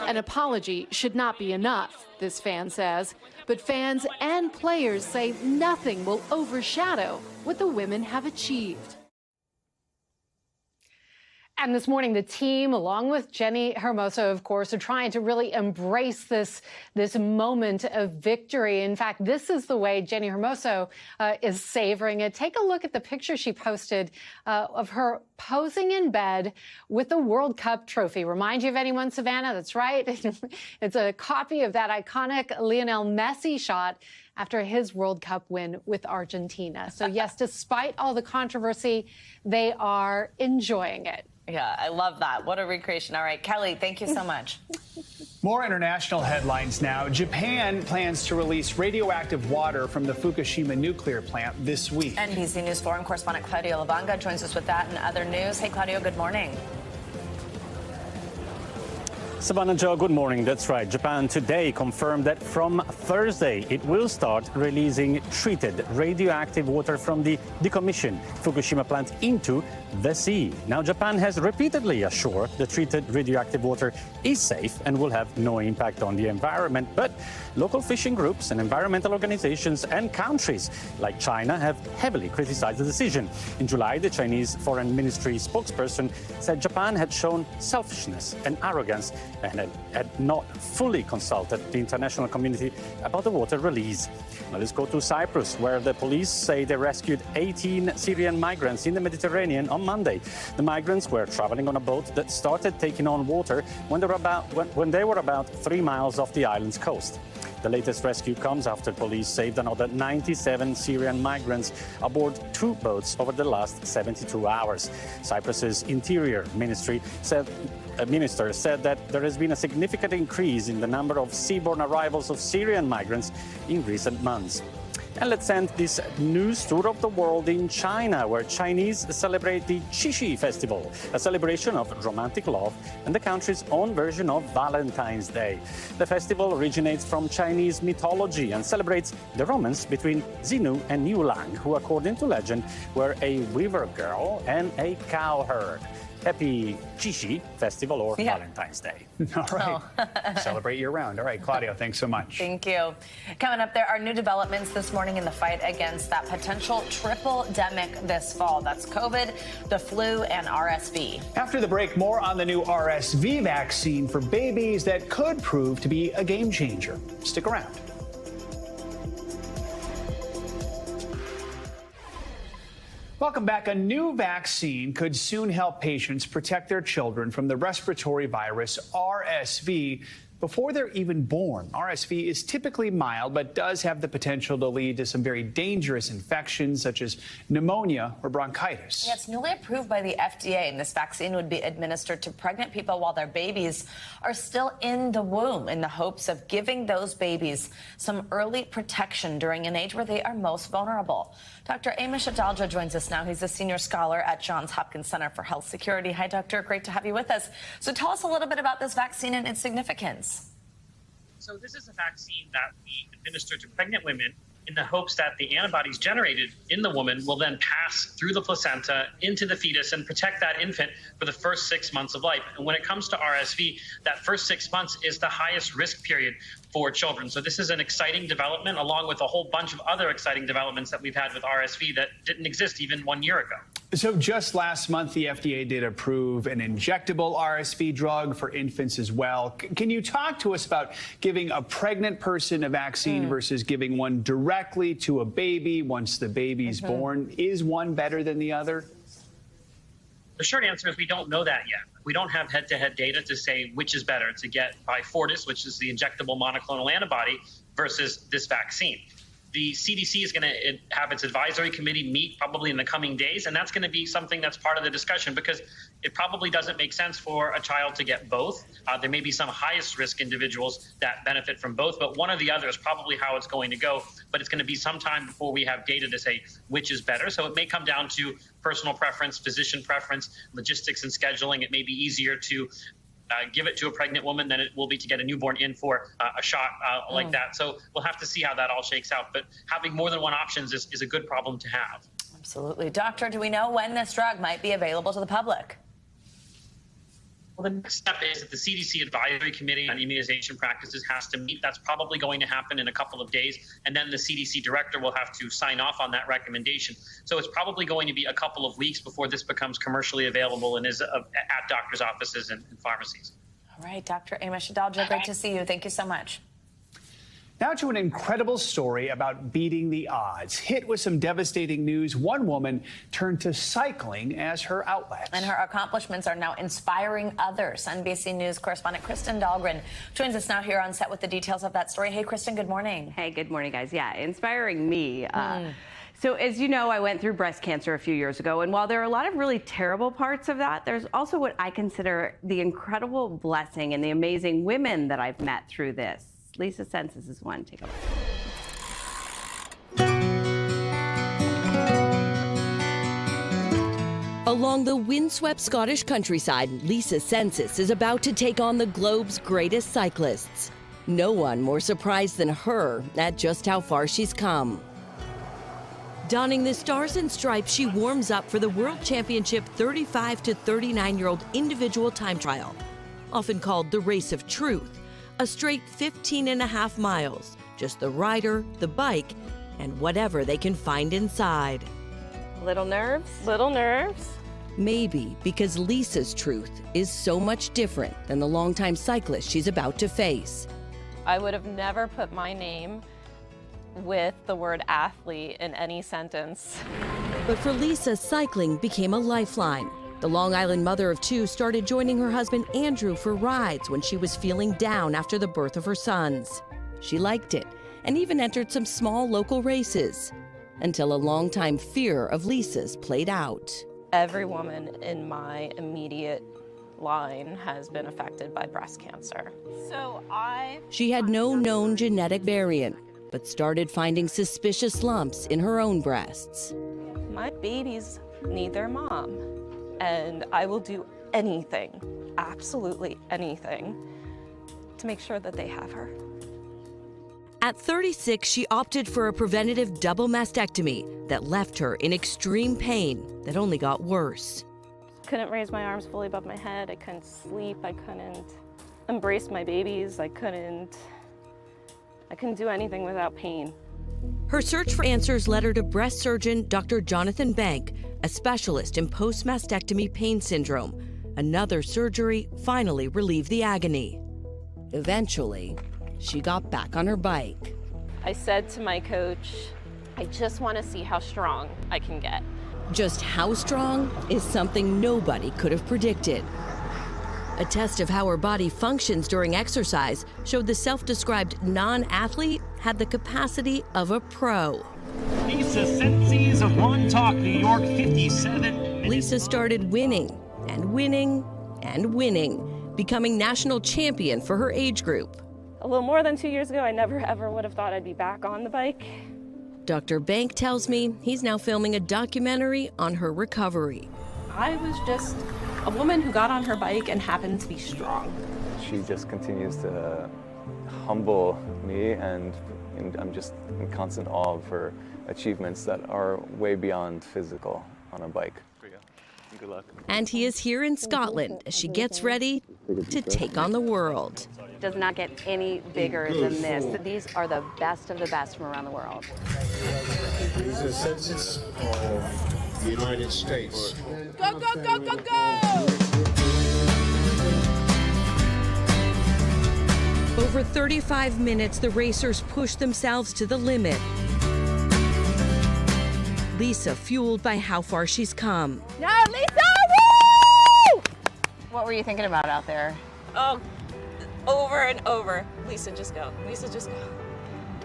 An apology should not be enough, this fan says. But fans and players say nothing will overshadow what the women have achieved. And this morning, the team, along with Jenny Hermoso, of course, are trying to really embrace this moment of victory. In fact, this is the way Jenny Hermoso is savoring it. Take a look at the picture she posted of her posing in bed with the World Cup trophy. Remind you of anyone, Savannah? That's right. It's a copy of that iconic Lionel Messi shot after his World Cup win with Argentina. So yes, despite all the controversy, they are enjoying it. Yeah, I love that. What a recreation. All right, Kelly, thank you so much. More international headlines now. Japan plans to release radioactive water from the Fukushima nuclear plant this week. NBC News foreign correspondent Claudio Lavanga joins us with that and other news. Hey, Claudio, good morning. Savannah, Joe, good morning. That's right. Japan today confirmed that from Thursday it will start releasing treated radioactive water from the decommissioned Fukushima plant into the sea. Now, Japan has repeatedly assured the treated radioactive water is safe and will have no impact on the environment. But local fishing groups and environmental organizations and countries like China have heavily criticized the decision. In July, the Chinese Foreign Ministry spokesperson said Japan had shown selfishness and arrogance and had not fully consulted the international community about the water release. Now let's go to Cyprus, where the police say they rescued 18 Syrian migrants in the Mediterranean on Monday. The migrants were traveling on a boat that started taking on water when they were about 3 miles off the island's coast. The latest rescue comes after police saved another 97 Syrian migrants aboard 2 boats over the last 72 hours. Cyprus's Interior Minister said that there has been a significant increase in the number of seaborne arrivals of Syrian migrants in recent months. And let's end this news tour of the world in China, where Chinese celebrate the Qixi Festival, a celebration of romantic love and the country's own version of Valentine's Day. The festival originates from Chinese mythology and celebrates the romance between Xinu and Niu Lang, who, according to legend, were a weaver girl and a cowherd. Happy Qixi Festival or Valentine's Day. All right. Celebrate year-round. All right, Claudio, thanks so much. Thank you. Coming up, there are new developments this morning in the fight against that potential triple-demic this fall. That's COVID, the flu, and RSV. After the break, more on the new RSV vaccine for babies that could prove to be a game changer. Stick around. Welcome back. A new vaccine could soon help patients protect their children from the respiratory virus RSV before they're even born. RSV is typically mild, but does have the potential to lead to some very dangerous infections such as pneumonia or bronchitis. Yeah, it's newly approved by the FDA, and this vaccine would be administered to pregnant people while their babies are still in the womb, in the hopes of giving those babies some early protection during an age where they are most vulnerable. Dr. Amish Adalja joins us now. He's a senior scholar at Johns Hopkins Center for Health Security. Hi, Doctor. Great to have you with us. So tell us a little bit about this vaccine and its significance. So this is a vaccine that we administer to pregnant women in the hopes that the antibodies generated in the woman will then pass through the placenta into the fetus and protect that infant for the first 6 months of life. And when it comes to RSV, that first 6 months is the highest risk period for children. So this is an exciting development, along with a whole bunch of other exciting developments that we've had with RSV that didn't exist even 1 year ago. So just last month, the FDA did approve an injectable RSV drug for infants as well. Can you talk to us about giving a pregnant person a vaccine versus giving one directly to a baby once the baby's born? Is one better than the other? The short answer is we don't know that yet. We don't have head-to-head data to say which is better, to get Beyfortus, which is the injectable monoclonal antibody, versus this vaccine. The CDC is going to have its advisory committee meet probably in the coming days, and that's going to be something that's part of the discussion because it probably doesn't make sense for a child to get both. There may be some highest risk individuals that benefit from both, but one or the other is probably how it's going to go. But it's going to be some time before we have data to say which is better. So it may come down to personal preference, physician preference, logistics and scheduling. It may be easier to give it to a pregnant woman than it will be to get a newborn in for a shot like that. So we'll have to see how that all shakes out. But having more than one option is a good problem to have. Absolutely. Doctor, do we know when this drug might be available to the public? Well, the next step is that the CDC Advisory Committee on Immunization Practices has to meet. That's probably going to happen in a couple of days. And then the CDC director will have to sign off on that recommendation. So it's probably going to be a couple of weeks before this becomes commercially available and is at doctors' offices and pharmacies. All right, Dr. Amish Adalja, great to see you. Thank you so much. Now to an incredible story about beating the odds. Hit with some devastating news, one woman turned to cycling as her outlet. And her accomplishments are now inspiring others. NBC News correspondent Kristen Dahlgren joins us now here on set with the details of that story. Hey, Kristen, good morning. Hey, good morning, guys. Yeah, inspiring me. So as you know, I went through breast cancer a few years ago, and while there are a lot of really terrible parts of that, there's also what I consider the incredible blessing and the amazing women that I've met through this. Lisa Sensis is one. Take a look. Along the windswept Scottish countryside, Lisa Sensis is about to take on the globe's greatest cyclists. No one more surprised than her at just how far she's come. Donning the stars and stripes, she warms up for the World Championship 35 to 39-year-old individual time trial, often called the Race of Truth, a straight 15.5 miles, just the rider, the bike, and whatever they can find inside. Little nerves? Little nerves? Maybe because Lisa's truth is so much different than the longtime cyclist she's about to face. I would have never put my name with the word athlete in any sentence. But for Lisa, cycling became a lifeline. The Long Island mother of two started joining her husband Andrew for rides when she was feeling down after the birth of her sons. She liked it and even entered some small local races until a longtime fear of Lisa's played out. Every woman in my immediate line has been affected by breast cancer. She had no known genetic variant, but started finding suspicious lumps in her own breasts. My babies need their mom, and I will do anything, absolutely anything, to make sure that they have her. At 36, she opted for a preventative double mastectomy that left her in extreme pain that only got worse. Couldn't raise my arms fully above my head. I couldn't sleep. I couldn't embrace my babies. I couldn't do anything without pain. Her search for answers led her to breast surgeon Dr. Jonathan Bank, a specialist in post-mastectomy pain syndrome. Another surgery finally relieved the agony. Eventually, she got back on her bike. I said to my coach, I just want to see how strong I can get. Just how strong is something nobody could have predicted. A test of how her body functions during exercise showed the self-described non-athlete had the capacity of a pro. Lisa Sensis of Montauk, New York, 57. Lisa started winning and winning and winning, becoming national champion for her age group. A little more than 2 years ago, I never ever would have thought I'd be back on the bike. Dr. Bank tells me he's now filming a documentary on her recovery. I was just a woman who got on her bike and happened to be strong. She just continues to humble me, and I'm just in constant awe of her achievements that are way beyond physical on a bike. Good luck. And he is here in Scotland as she gets ready to take on the world. Does not get any bigger than this. These are the best of the best from around the world. These are census of the United States. Go, go, go, go, go! Over 35 minutes, the racers push themselves to the limit. Lisa fueled by how far she's come. No, Lisa! Woo! What were you thinking about out there? Oh, over and over. Lisa, just go. Lisa, just go.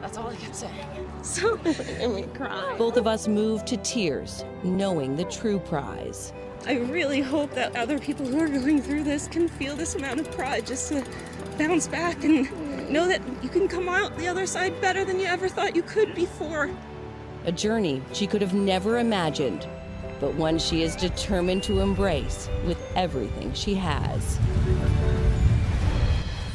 That's all I kept saying. So it made me cry. Both of us moved to tears, knowing the true prize. I really hope that other people who are going through this can feel this amount of pride just to bounce back and know that you can come out the other side better than you ever thought you could before. A journey she could have never imagined, but one she is determined to embrace with everything she has.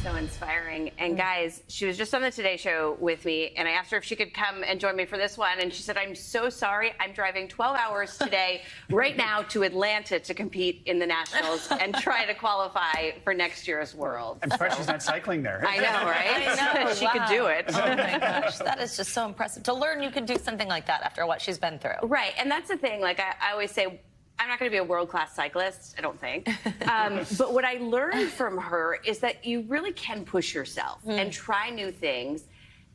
So inspiring. And guys, she was just on the Today Show with me, and I asked her if she could come and join me for this one, and she said, I'm so sorry. I'm driving 12 hours today, right now, to Atlanta to compete in the Nationals and try to qualify for next year's World. I'm surprised she's not cycling there. I know, right? I know, She could do it. Oh my gosh, that is just so impressive. To learn you can do something like that after what she's been through. Right, and that's the thing. Like I always say, I'm not going to be a world-class cyclist, I don't think. But what I learned from her is that you really can push yourself and try new things.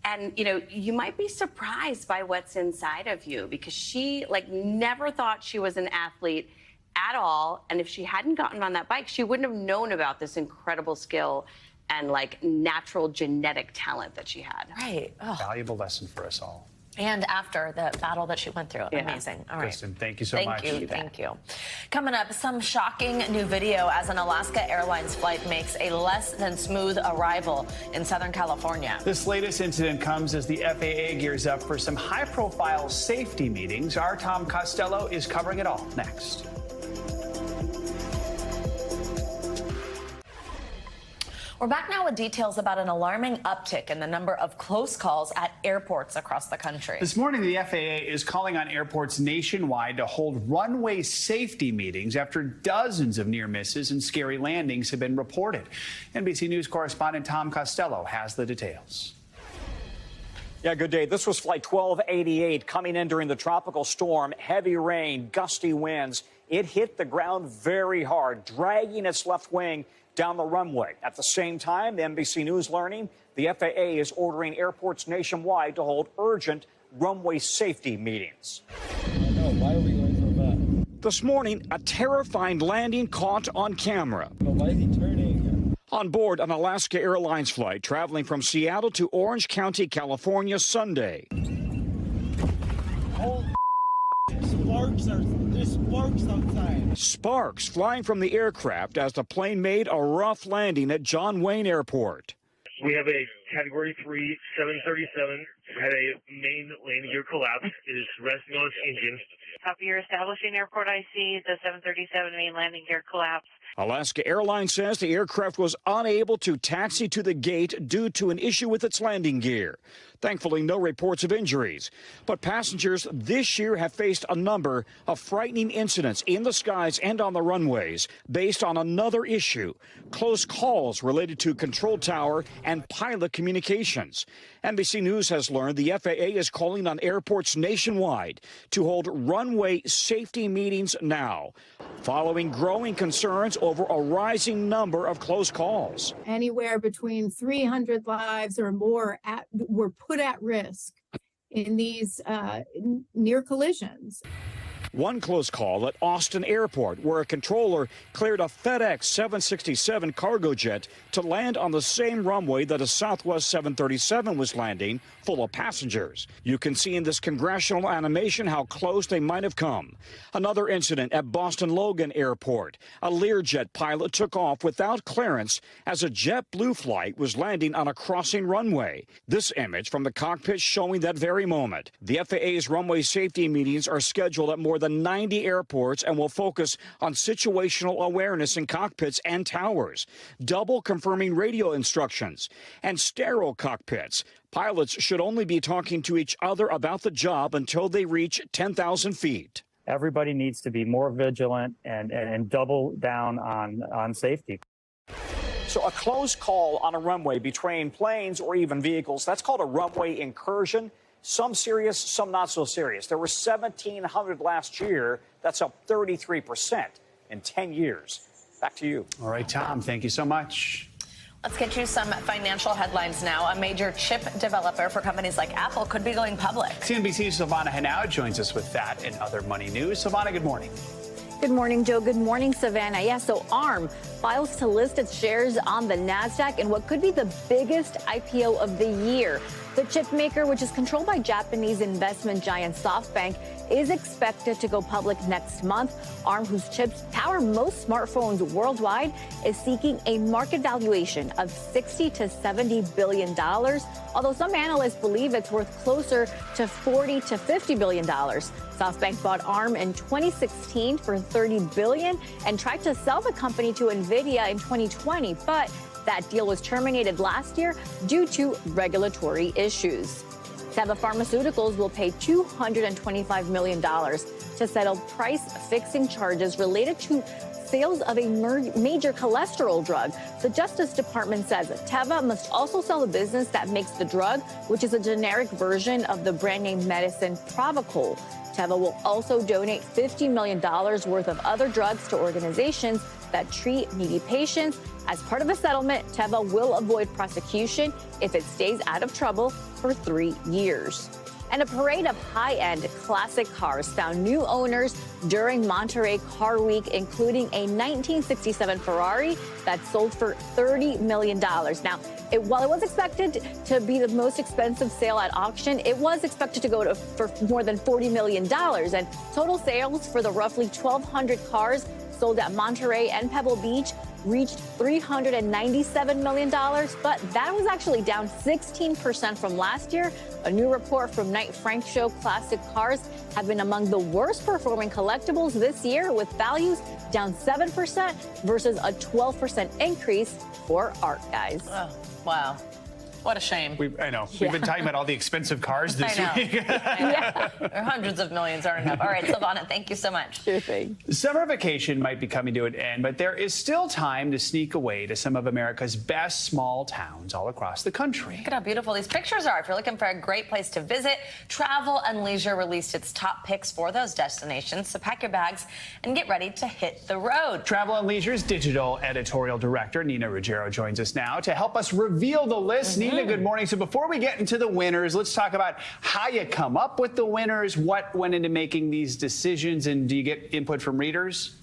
And, you know, you might be surprised by what's inside of you, because she, like, never thought she was an athlete at all. And if she hadn't gotten on that bike, she wouldn't have known about this incredible skill and, like, natural genetic talent that she had. Right. Valuable lesson for us all. And after the battle that she went through. Yeah. Amazing. All right. Kristen, thank you so much. Thank you. Coming up, some shocking new video as an Alaska Airlines flight makes a less than smooth arrival in Southern California. This latest incident comes as the FAA gears up for some high-profile safety meetings. Our Tom Costello is covering it all next. We're back now with details about an alarming uptick in the number of close calls at airports across the country. This morning, the FAA is calling on airports nationwide to hold runway safety meetings after dozens of near misses and scary landings have been reported. NBC News correspondent Tom Costello has the details. Yeah, good day. This was Flight 1288 coming in during the tropical storm. Heavy rain, gusty winds. It hit the ground very hard, dragging its left wing down the runway. At the same time, the NBC News learning the FAA is ordering airports nationwide to hold urgent runway safety meetings. Why are we going so fast? This morning, a terrifying landing caught on camera. Why is he turning? On board an Alaska Airlines flight traveling from Seattle to Orange County, California, Sunday. There's sparks outside. Sparks flying from the aircraft as the plane made a rough landing at John Wayne Airport. We have a Category 3 737, had a main landing gear collapse. It is resting on its engine. Top of your establishing airport IC, the 737 main landing gear collapse. Alaska Airlines says the aircraft was unable to taxi to the gate due to an issue with its landing gear. Thankfully, no reports of injuries. But passengers this year have faced a number of frightening incidents in the skies and on the runways based on another issue, close calls related to control tower and pilot communications. NBC News has learned the FAA is calling on airports nationwide to hold runway safety meetings now, following growing concerns over a rising number of close calls. Anywhere between 300 lives or more were put at risk in these near collisions. One close call at Austin Airport, where a controller cleared a FedEx 767 cargo jet to land on the same runway that a Southwest 737 was landing, full of passengers. You can see in this congressional animation how close they might have come. Another incident at Boston Logan Airport. A Learjet pilot took off without clearance as a JetBlue flight was landing on a crossing runway. This image from the cockpit showing that very moment. The FAA's runway safety meetings are scheduled at more than 90 airports and will focus on situational awareness in cockpits and towers, double confirming radio instructions, and sterile cockpits. Pilots should only be talking to each other about the job until they reach 10,000 feet. Everybody needs to be more vigilant and double down on safety. So a close call on a runway between planes or even vehicles, that's called a runway incursion. Some serious, some not so serious. There were 1,700 last year. That's up 33% in 10 years. Back to you. All right, Tom, thank you so much. Let's get you some financial headlines now. A major chip developer for companies like Apple could be going public. CNBC's Silvana Henao joins us with that and other money news. Silvana, good morning. Good morning, Joe. Good morning, Savannah. Yeah, so ARM files to list its shares on the NASDAQ in what could be the biggest IPO of the year. The chip maker, which is controlled by Japanese investment giant SoftBank, is expected to go public next month. ARM, whose chips power most smartphones worldwide, is seeking a market valuation of $60 to $70 billion, although some analysts believe it's worth closer to $40 to $50 billion. SoftBank bought ARM in 2016 for $30 billion and tried to sell the company to NVIDIA in 2020, but that deal was terminated last year due to regulatory issues. Teva Pharmaceuticals will pay $225 million to settle price-fixing charges related to sales of a major cholesterol drug. The Justice Department says Teva must also sell the business that makes the drug, which is a generic version of the brand name medicine Pravachol. Teva will also donate $50 million worth of other drugs to organizations that treat needy patients. As part of a settlement, Teva will avoid prosecution if it stays out of trouble for 3 years. And a parade of high-end classic cars found new owners during Monterey Car Week, including a 1967 Ferrari that sold for $30 million. Now, while it was expected to be the most expensive sale at auction, it was expected to go for more than $40 million. And total sales for the roughly 1,200 cars sold at Monterey and Pebble Beach reached $397 million, but that was actually down 16% from last year. A new report from Knight Frank show classic cars have been among the worst performing collectibles this year, with values down 7% versus a 12% increase for art, guys. Oh, wow. What a shame. I know. We've been talking about all the expensive cars this week. Yeah. Hundreds of millions aren't enough. All right, Silvana, thank you so much. Sure thing. Summer vacation might be coming to an end, but there is still time to sneak away to some of America's best small towns all across the country. Look at how beautiful these pictures are. If you're looking for a great place to visit, Travel and Leisure released its top picks for those destinations. So pack your bags and get ready to hit the road. Travel and Leisure's digital editorial director, Nina Ruggiero, joins us now to help us reveal the list. Nina, good morning. So before we get into the winners, let's talk about how you come up with the winners, what went into making these decisions, and do you get input from readers?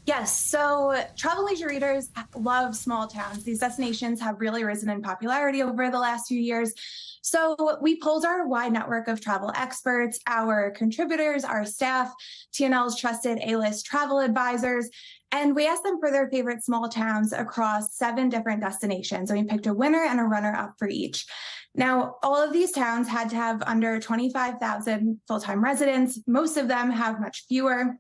Yes, so travel leisure readers love small towns. These destinations have really risen in popularity over the last few years. So we pulled our wide network of travel experts, our contributors, our staff, TNL's trusted A-list travel advisors, and we asked them for their favorite small towns across 7 different destinations. And we picked a winner and a runner-up for each. Now, all of these towns had to have under 25,000 full-time residents. Most of them have much fewer.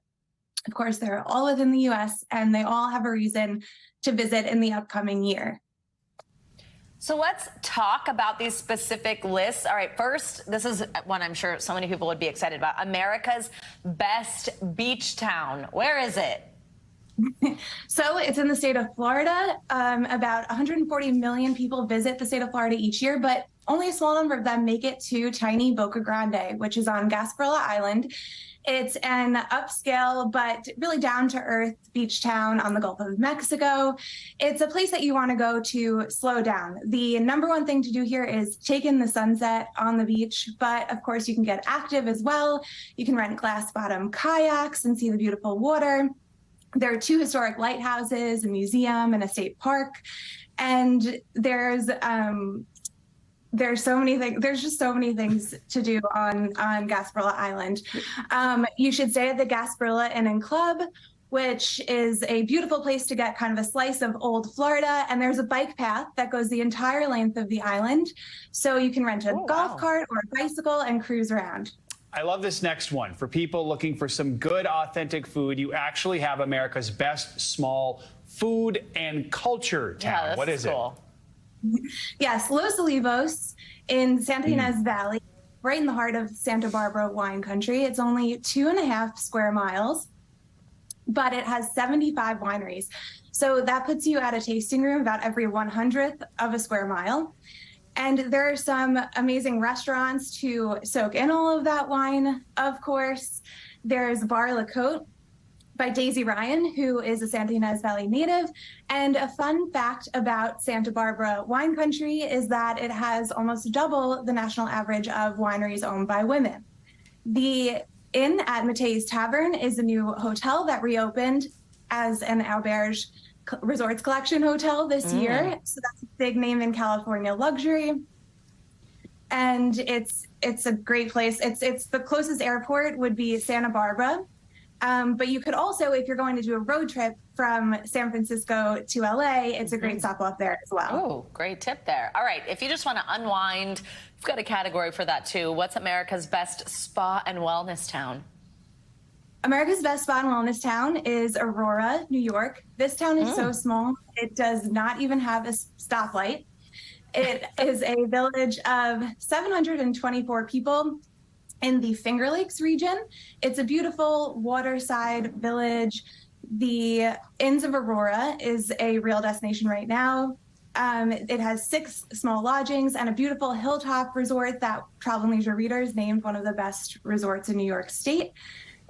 Of course, they're all within the U.S., and they all have a reason to visit in the upcoming year. So let's talk about these specific lists. All right, first, this is one I'm sure so many people would be excited about. America's best beach town. Where is it? So it's in the state of Florida. About 140 million people visit the state of Florida each year, but only a small number of them make it to tiny Boca Grande, which is on Gasparilla Island. It's an upscale but really down-to-earth beach town on the Gulf of Mexico. It's a place that you want to go to slow down. The number one thing to do here is take in the sunset on the beach, but of course you can get active as well. You can rent glass-bottom kayaks and see the beautiful water. There are 2 historic lighthouses, a museum, and a state park. And there's so many things. There's just so many things to do on Gasparilla Island. You should stay at the Gasparilla Inn and Club, which is a beautiful place to get kind of a slice of old Florida. And there's a bike path that goes the entire length of the island. So you can rent a golf cart or a bicycle and cruise around. I love this next one. For people looking for some good, authentic food, you actually have America's best small food and culture town. What is cool. it? Yes, Los Olivos in Santa Ynez Valley, right in the heart of Santa Barbara wine country. It's only 2.5 square miles, but it has 75 wineries. So that puts you at a tasting room about every 100th of a square mile. And there are some amazing restaurants to soak in all of that wine, of course. There's Bar La Côte by Daisy Ryan, who is a Santa Ynez Valley native. And a fun fact about Santa Barbara wine country is that it has almost double the national average of wineries owned by women. The Inn at Matei's Tavern is a new hotel that reopened as an auberge Resorts Collection hotel this year. So that's a big name in California luxury. And it's a great place. It's the closest airport would be Santa Barbara. But you could also, if you're going to do a road trip from San Francisco to LA, it's a great stop off there as well. Oh, great tip there. All right, if you just want to unwind, we've got a category for that too. What's America's best spa and wellness town? America's best spa and wellness town is Aurora, New York. This town is so small, it does not even have a stoplight. It is a village of 724 people in the Finger Lakes region. It's a beautiful waterside village. The Inns of Aurora is a real destination right now. It has 6 small lodgings and a beautiful hilltop resort that Travel and Leisure readers named one of the best resorts in New York State.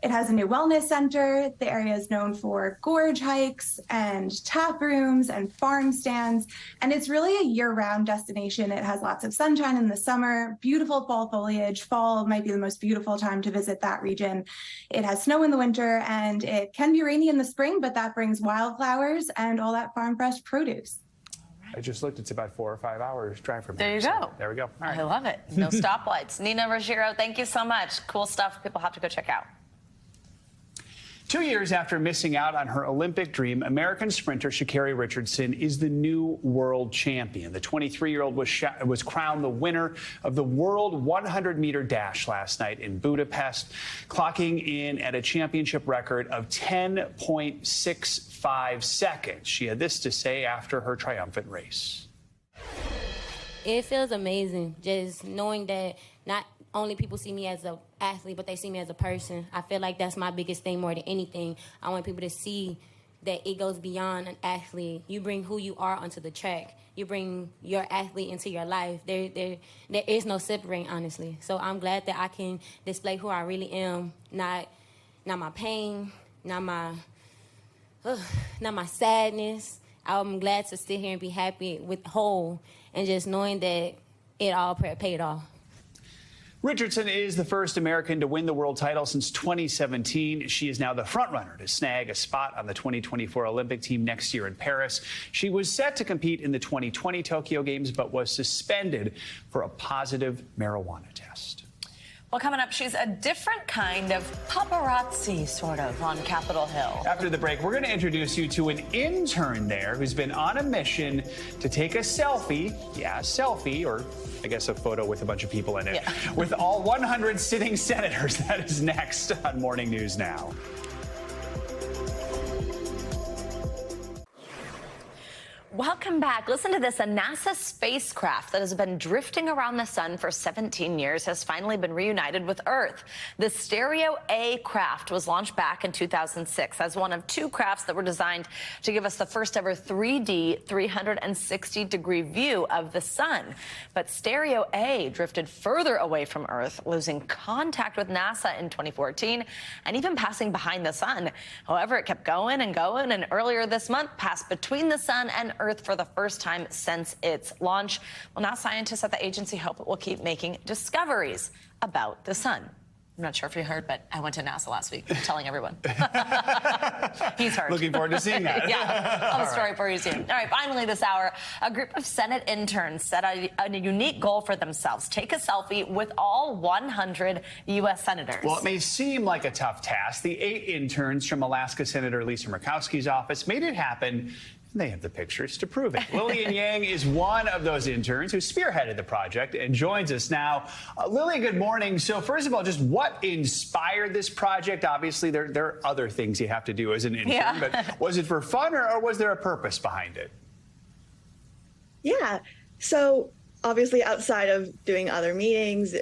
It has a new wellness center. The area is known for gorge hikes and tap rooms and farm stands. And it's really a year-round destination. It has lots of sunshine in the summer, beautiful fall foliage. Fall might be the most beautiful time to visit that region. It has snow in the winter, and it can be rainy in the spring, but that brings wildflowers and all that farm fresh produce. I just looked. It's about 4 or 5 hours drive from there. There you go. So, there we go. All right. I love it. No stoplights. Nina Ruggiero, thank you so much. Cool stuff. People have to go check out. 2 years after missing out on her Olympic dream, American sprinter Sha'Carri Richardson is the new world champion. The 23-year-old was crowned the winner of the world 100-meter dash last night in Budapest, clocking in at a championship record of 10.65 seconds. She had this to say after her triumphant race. It feels amazing just knowing that not only people see me as an athlete, but they see me as a person. I feel like that's my biggest thing more than anything. I want people to see that it goes beyond an athlete. You bring who you are onto the track. You bring your athlete into your life. There is no separating, honestly. So I'm glad that I can display who I really am, not my pain, not my sadness. I'm glad to sit here and be happy with whole and just knowing that it all paid off. Richardson is the first American to win the world title since 2017. She is now the frontrunner to snag a spot on the 2024 Olympic team next year in Paris. She was set to compete in the 2020 Tokyo Games, but was suspended for a positive marijuana test. Well, coming up, she's a different kind of paparazzi, sort of, on Capitol Hill. After the break, we're going to introduce you to an intern there who's been on a mission to take a selfie. Yeah, a selfie, or I guess a photo with a bunch of people in it, with all 100 sitting senators. That is next on Morning News Now. Welcome back. Listen to this. A NASA spacecraft that has been drifting around the sun for 17 years has finally been reunited with Earth. The Stereo A craft was launched back in 2006 as one of two crafts that were designed to give us the first ever 3D 360-degree view of the sun. But Stereo A drifted further away from Earth, losing contact with NASA in 2014 and even passing behind the sun. However, it kept going and going, and earlier this month passed between the sun and Earth for the first time since its launch. Well, now scientists at the agency hope it will keep making discoveries about the sun. I'm not sure if you heard, but I went to NASA last week. I'm telling everyone. He's heard. Looking forward to seeing that. Yeah, I'll have a story for you soon. All right, finally this hour, a group of Senate interns set a unique goal for themselves. Take a selfie with all 100 U.S. senators. Well, it may seem like a tough task. The 8 interns from Alaska Senator Lisa Murkowski's office made it happen. They have the pictures to prove it. Lillian Yang is one of those interns who spearheaded the project and joins us now. Lily, good morning. So first of all, just what inspired this project? Obviously, there are other things you have to do as an intern, but was it for fun or was there a purpose behind it? Yeah. So obviously, outside of doing other meetings,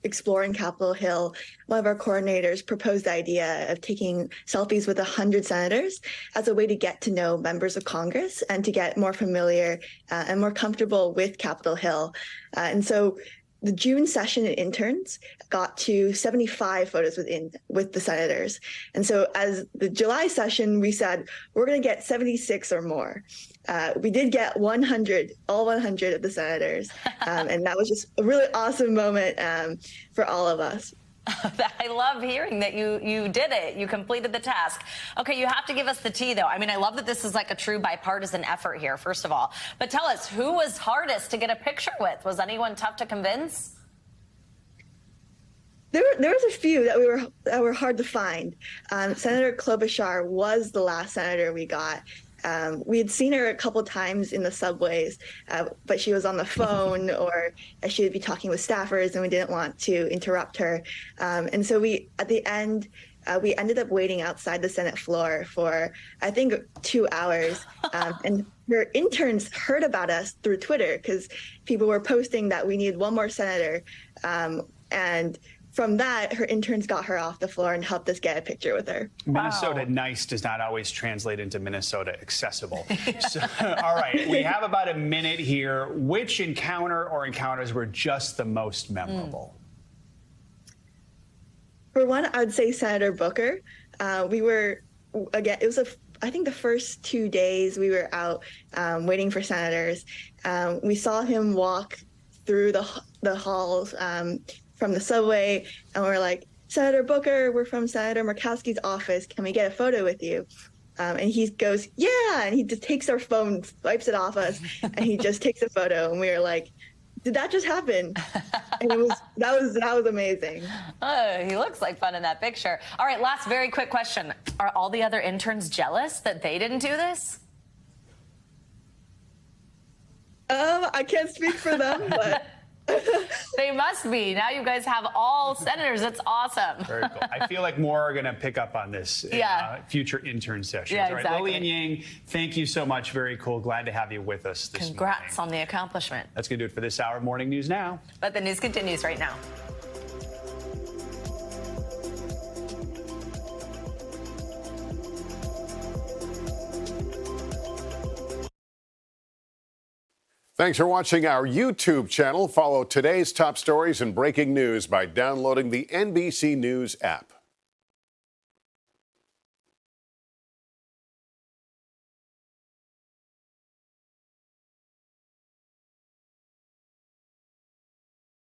exploring Capitol Hill, one of our coordinators proposed the idea of taking selfies with 100 senators as a way to get to know members of Congress and to get more familiar and more comfortable with Capitol Hill. And so the June session at interns got to 75 photos with the senators. And so as the July session, we said, we're going to get 76 or more. We did get 100, all 100 of the senators. And that was just a really awesome moment for all of us. I love hearing that you did it. You completed the task. Okay, you have to give us the tea, though. I mean, I love that this is like a true bipartisan effort here, first of all. But tell us, who was hardest to get a picture with? Was anyone tough to convince? There was a few that were hard to find. Senator Klobuchar was the last senator we got. We had seen her a couple times in the subways, but she was on the phone or she would be talking with staffers, and we didn't want to interrupt her. And so at the end, we ended up waiting outside the Senate floor for, I think, 2 hours. And her interns heard about us through Twitter because people were posting that we needed one more senator. And from that, her interns got her off the floor and helped us get a picture with her. Minnesota nice does not always translate into Minnesota accessible. So, all right, we have about a minute here. Which encounter or encounters were just the most memorable? For one, I would say Senator Booker. We were, again, it was I think the first 2 days we were out waiting for senators. We saw him walk through the halls from the subway, and we're like, Senator Booker, we're from Senator Murkowski's office. Can we get a photo with you? And he goes, yeah, and he just takes our phone, wipes it off us, and he just takes a photo. And we were like, did that just happen? And that was amazing. Oh, he looks like fun in that picture. All right, last very quick question. Are all the other interns jealous that they didn't do this? I can't speak for them, but they must be. Now you guys have all senators. It's awesome. Very cool. I feel like more are going to pick up on this in future intern sessions. Yeah, all right, exactly. Lily and Yang, thank you so much. Very cool. Glad to have you with us this morning. Congrats on the accomplishment. That's going to do it for this hour of Morning News Now. But the news continues right now. Thanks for watching our YouTube channel. Follow today's top stories and breaking news by downloading the NBC News app.